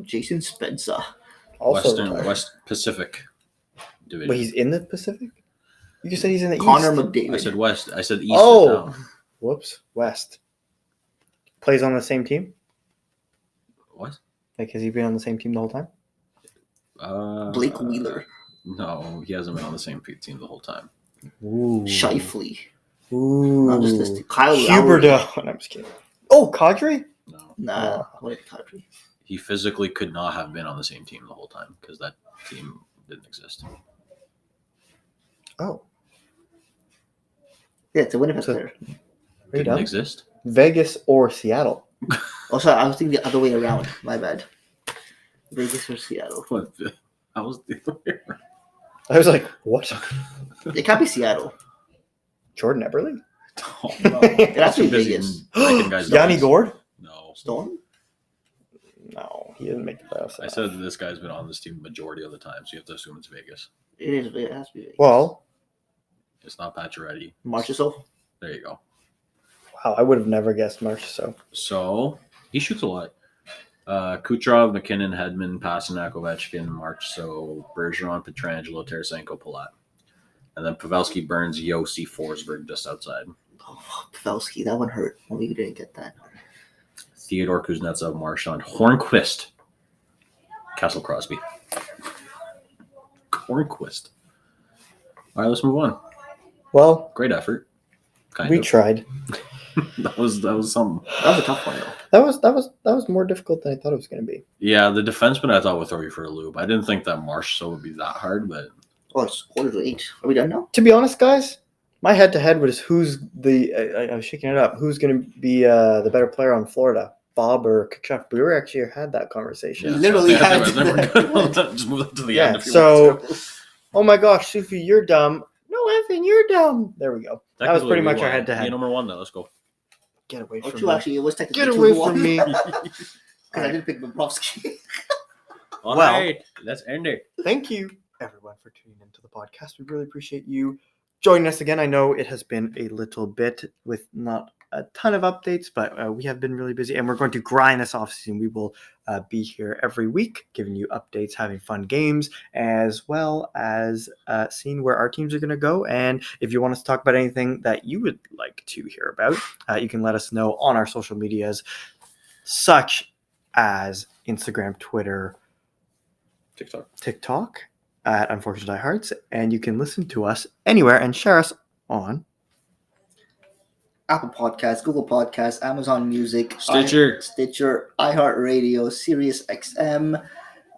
Jason Spencer. Also retired. West Pacific division. But he's in the Pacific? You just said he's in the Connor East. McDavid. I said West. I said East. Oh. Is now. Whoops. West. Plays on the same team? What? Like, has he been on the same team the whole time? Blake Wheeler. No, he hasn't been on the same team the whole time. Ooh. Shifley. Ooh. I'm just listening. Kyle Lowry. Huberdeau. No, I'm just kidding. Oh, Kadri? No, Nah. Oh. What did Kadri? he physically could not have been on the same team the whole time because that team didn't exist. Oh. Yeah, it's a Winnipeg So- player. Are you Didn't done? exist. Vegas or Seattle? Oh, sorry. I was thinking the other way around. My bad. Vegas or Seattle. What? I was the other way around. I was like, what? It can't be Seattle. Jordan Eberle? No, it has to be Too busy Vegas. breaking guys' Yanni dogs. Gord? No. Storm? No, he didn't make the playoffs. I said that this guy's been on this team majority of the time, so you have to assume it's Vegas. It has to be Vegas. Well, It's not Pacioretty. Marchessault? There you go. wow, I would have never guessed March. So So he shoots a lot. Kucherov, McKinnon, Hedman, Pasternak, Ovechkin, Bergeron, Pietrangelo, Tarasenko, Palat. And then Pavelski, Burns, Yossi, Forsberg just outside. Oh, Pavelski. That one hurt. Well, we didn't get that. Theodore Kuznetsov, Marchand, Hornquist, Castle Crosby. Hornquist. All right, let's move on. well, Great effort. Kind we of. tried. That was something. That was a tough one, though. That was more difficult than I thought it was going to be. Yeah, the defenseman I thought would throw you for a loop. I didn't think that Marchessault would be that hard, but Oh, it's 7:45. Are we done now? To be honest, guys, my head-to-head was who's I was shaking it up. Who's going to be the better player on Florida, Bob or Tkachuk? We were actually had that conversation. yeah, Literally so I had- think we're good on that. Just move that to the Yeah, end. If you so- want to. Oh my gosh, Sufi, you're dumb. No, Evan, you're dumb. There we go. That was Technically, pretty we much our won. head-to-head. Yeah, number one, though. Let's go. Get away Or from two, me. actually. It was technically Get 2-1. away from me. Because I didn't pick Bobrovsky. All Well- right, let's end it. Thank you, everyone, for tuning into the podcast. We really appreciate you joining us again. I know it has been a little bit with not a ton of updates, but we have been really busy, and we're going to grind this off season. We will be here every week, giving you updates, having fun games, as well as seeing where our teams are going to go. And if you want us to talk about anything that you would like to hear about, you can let us know on our social medias, such as Instagram, Twitter, TikTok at Unfortunate Diehards, and you can listen to us anywhere and share us on Apple Podcasts, Google Podcasts, Amazon Music, Stitcher. iHeartRadio, Sirius XM,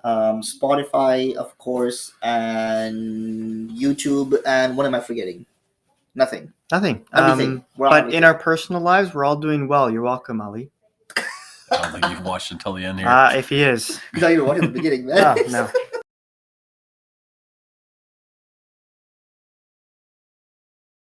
Spotify, of course, and YouTube. And what am I forgetting? Nothing. nothing. Everything. We're on But everything. in our personal lives, we're all doing well. You're welcome, Ali. I don't think you've watched until the end here. If he is. No, you're watching the beginning, man. No.